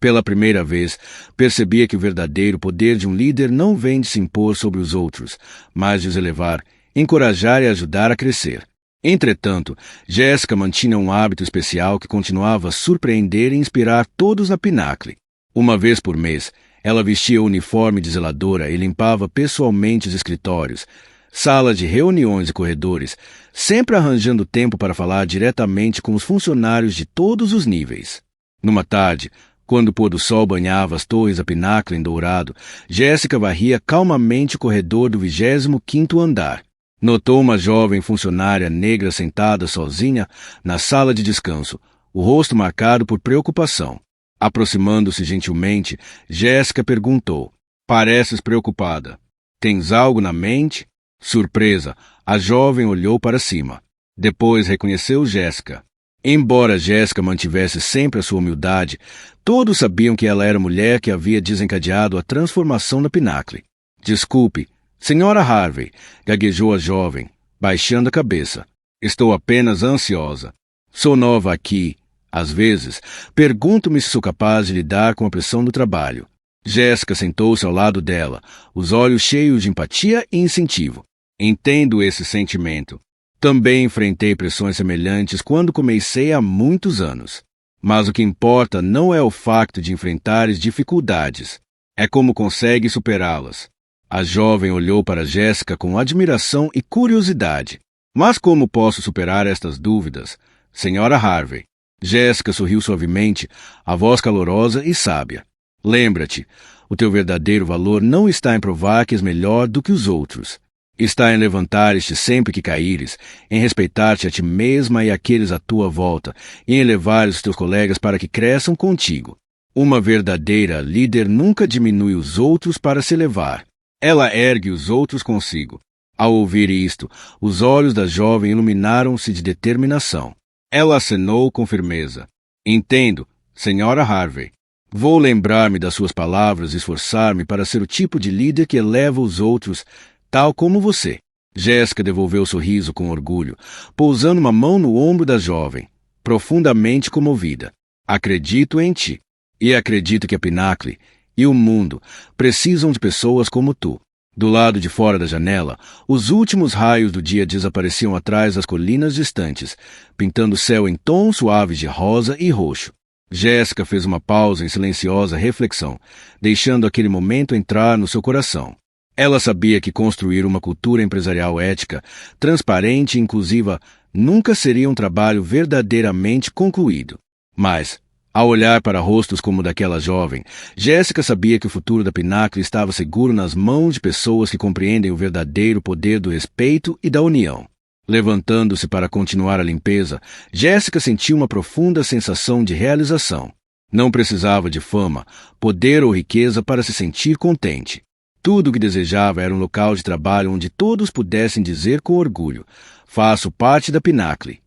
pela primeira vez, percebia que o verdadeiro poder de um líder não vem de se impor sobre os outros, mas de os elevar, encorajar e ajudar a crescer. Entretanto, Jéssica mantinha um hábito especial que continuava a surpreender e inspirar todos na Pinnacle. Uma vez por mês, ela vestia o uniforme de zeladora e limpava pessoalmente os escritórios, salas de reuniões e corredores, sempre arranjando tempo para falar diretamente com os funcionários de todos os níveis. Numa tarde, quando o pôr do sol banhava as torres da Pinnacle em dourado, Jéssica varria calmamente o corredor do 25º andar. Notou uma jovem funcionária negra sentada sozinha na sala de descanso, o rosto marcado por preocupação. Aproximando-se gentilmente, Jéssica perguntou: "Pareces preocupada. Tens algo na mente?" Surpresa, a jovem olhou para cima. Depois reconheceu Jéssica. Embora Jéssica mantivesse sempre a sua humildade, todos sabiam que ela era a mulher que havia desencadeado a transformação da Pinnacle. Desculpe, Senhora Harvey, gaguejou a jovem, baixando a cabeça. Estou apenas ansiosa. Sou nova aqui. Às vezes, pergunto-me se sou capaz de lidar com a pressão do trabalho. Jéssica sentou-se ao lado dela, os olhos cheios de empatia e incentivo. Entendo esse sentimento. Também enfrentei pressões semelhantes quando comecei há muitos anos. Mas o que importa não é o facto de enfrentares dificuldades, é como consegue superá-las. A jovem olhou para Jéssica com admiração e curiosidade. Mas como posso superar estas dúvidas, Senhora Harvey? Jéssica sorriu suavemente, a voz calorosa e sábia. Lembra-te, o teu verdadeiro valor não está em provar que és melhor do que os outros. Está em levantares-te sempre que caíres, em respeitar-te a ti mesma e aqueles à tua volta, e em elevares os teus colegas para que cresçam contigo. Uma verdadeira líder nunca diminui os outros para se elevar. Ela ergue os outros consigo. Ao ouvir isto, os olhos da jovem iluminaram-se de determinação. Ela acenou com firmeza. Entendo, Senhora Harvey. Vou lembrar-me das suas palavras e esforçar-me para ser o tipo de líder que eleva os outros, tal como você. Jéssica devolveu o sorriso com orgulho, pousando uma mão no ombro da jovem, profundamente comovida. Acredito em ti. E acredito que a Pinnacle e o mundo precisam de pessoas como tu. Do lado de fora da janela, os últimos raios do dia desapareciam atrás das colinas distantes, pintando o céu em tons suaves de rosa e roxo. Jéssica fez uma pausa em silenciosa reflexão, deixando aquele momento entrar no seu coração. Ela sabia que construir uma cultura empresarial ética, transparente e inclusiva nunca seria um trabalho verdadeiramente concluído. Mas, ao olhar para rostos como o daquela jovem, Jéssica sabia que o futuro da Pinnacle estava seguro nas mãos de pessoas que compreendem o verdadeiro poder do respeito e da união. Levantando-se para continuar a limpeza, Jéssica sentiu uma profunda sensação de realização. Não precisava de fama, poder ou riqueza para se sentir contente. Tudo o que desejava era um local de trabalho onde todos pudessem dizer com orgulho: faço parte da Pinnacle.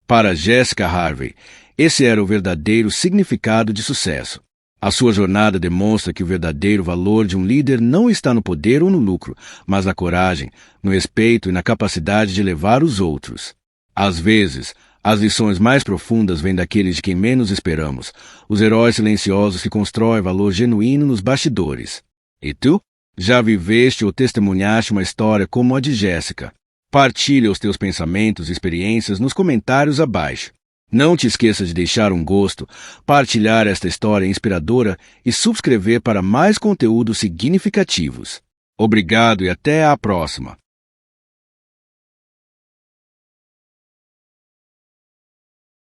Para Jéssica Harvey, esse era o verdadeiro significado de sucesso. A sua jornada demonstra que o verdadeiro valor de um líder não está no poder ou no lucro, mas na coragem, no respeito e na capacidade de levar os outros. Às vezes, as lições mais profundas vêm daqueles de quem menos esperamos, os heróis silenciosos que constroem valor genuíno nos bastidores. E tu? Já viveste ou testemunhaste uma história como a de Jéssica? Partilha os teus pensamentos e experiências nos comentários abaixo. Não te esqueça de deixar um gosto, partilhar esta história inspiradora e subscrever para mais conteúdos significativos. Obrigado e até a próxima!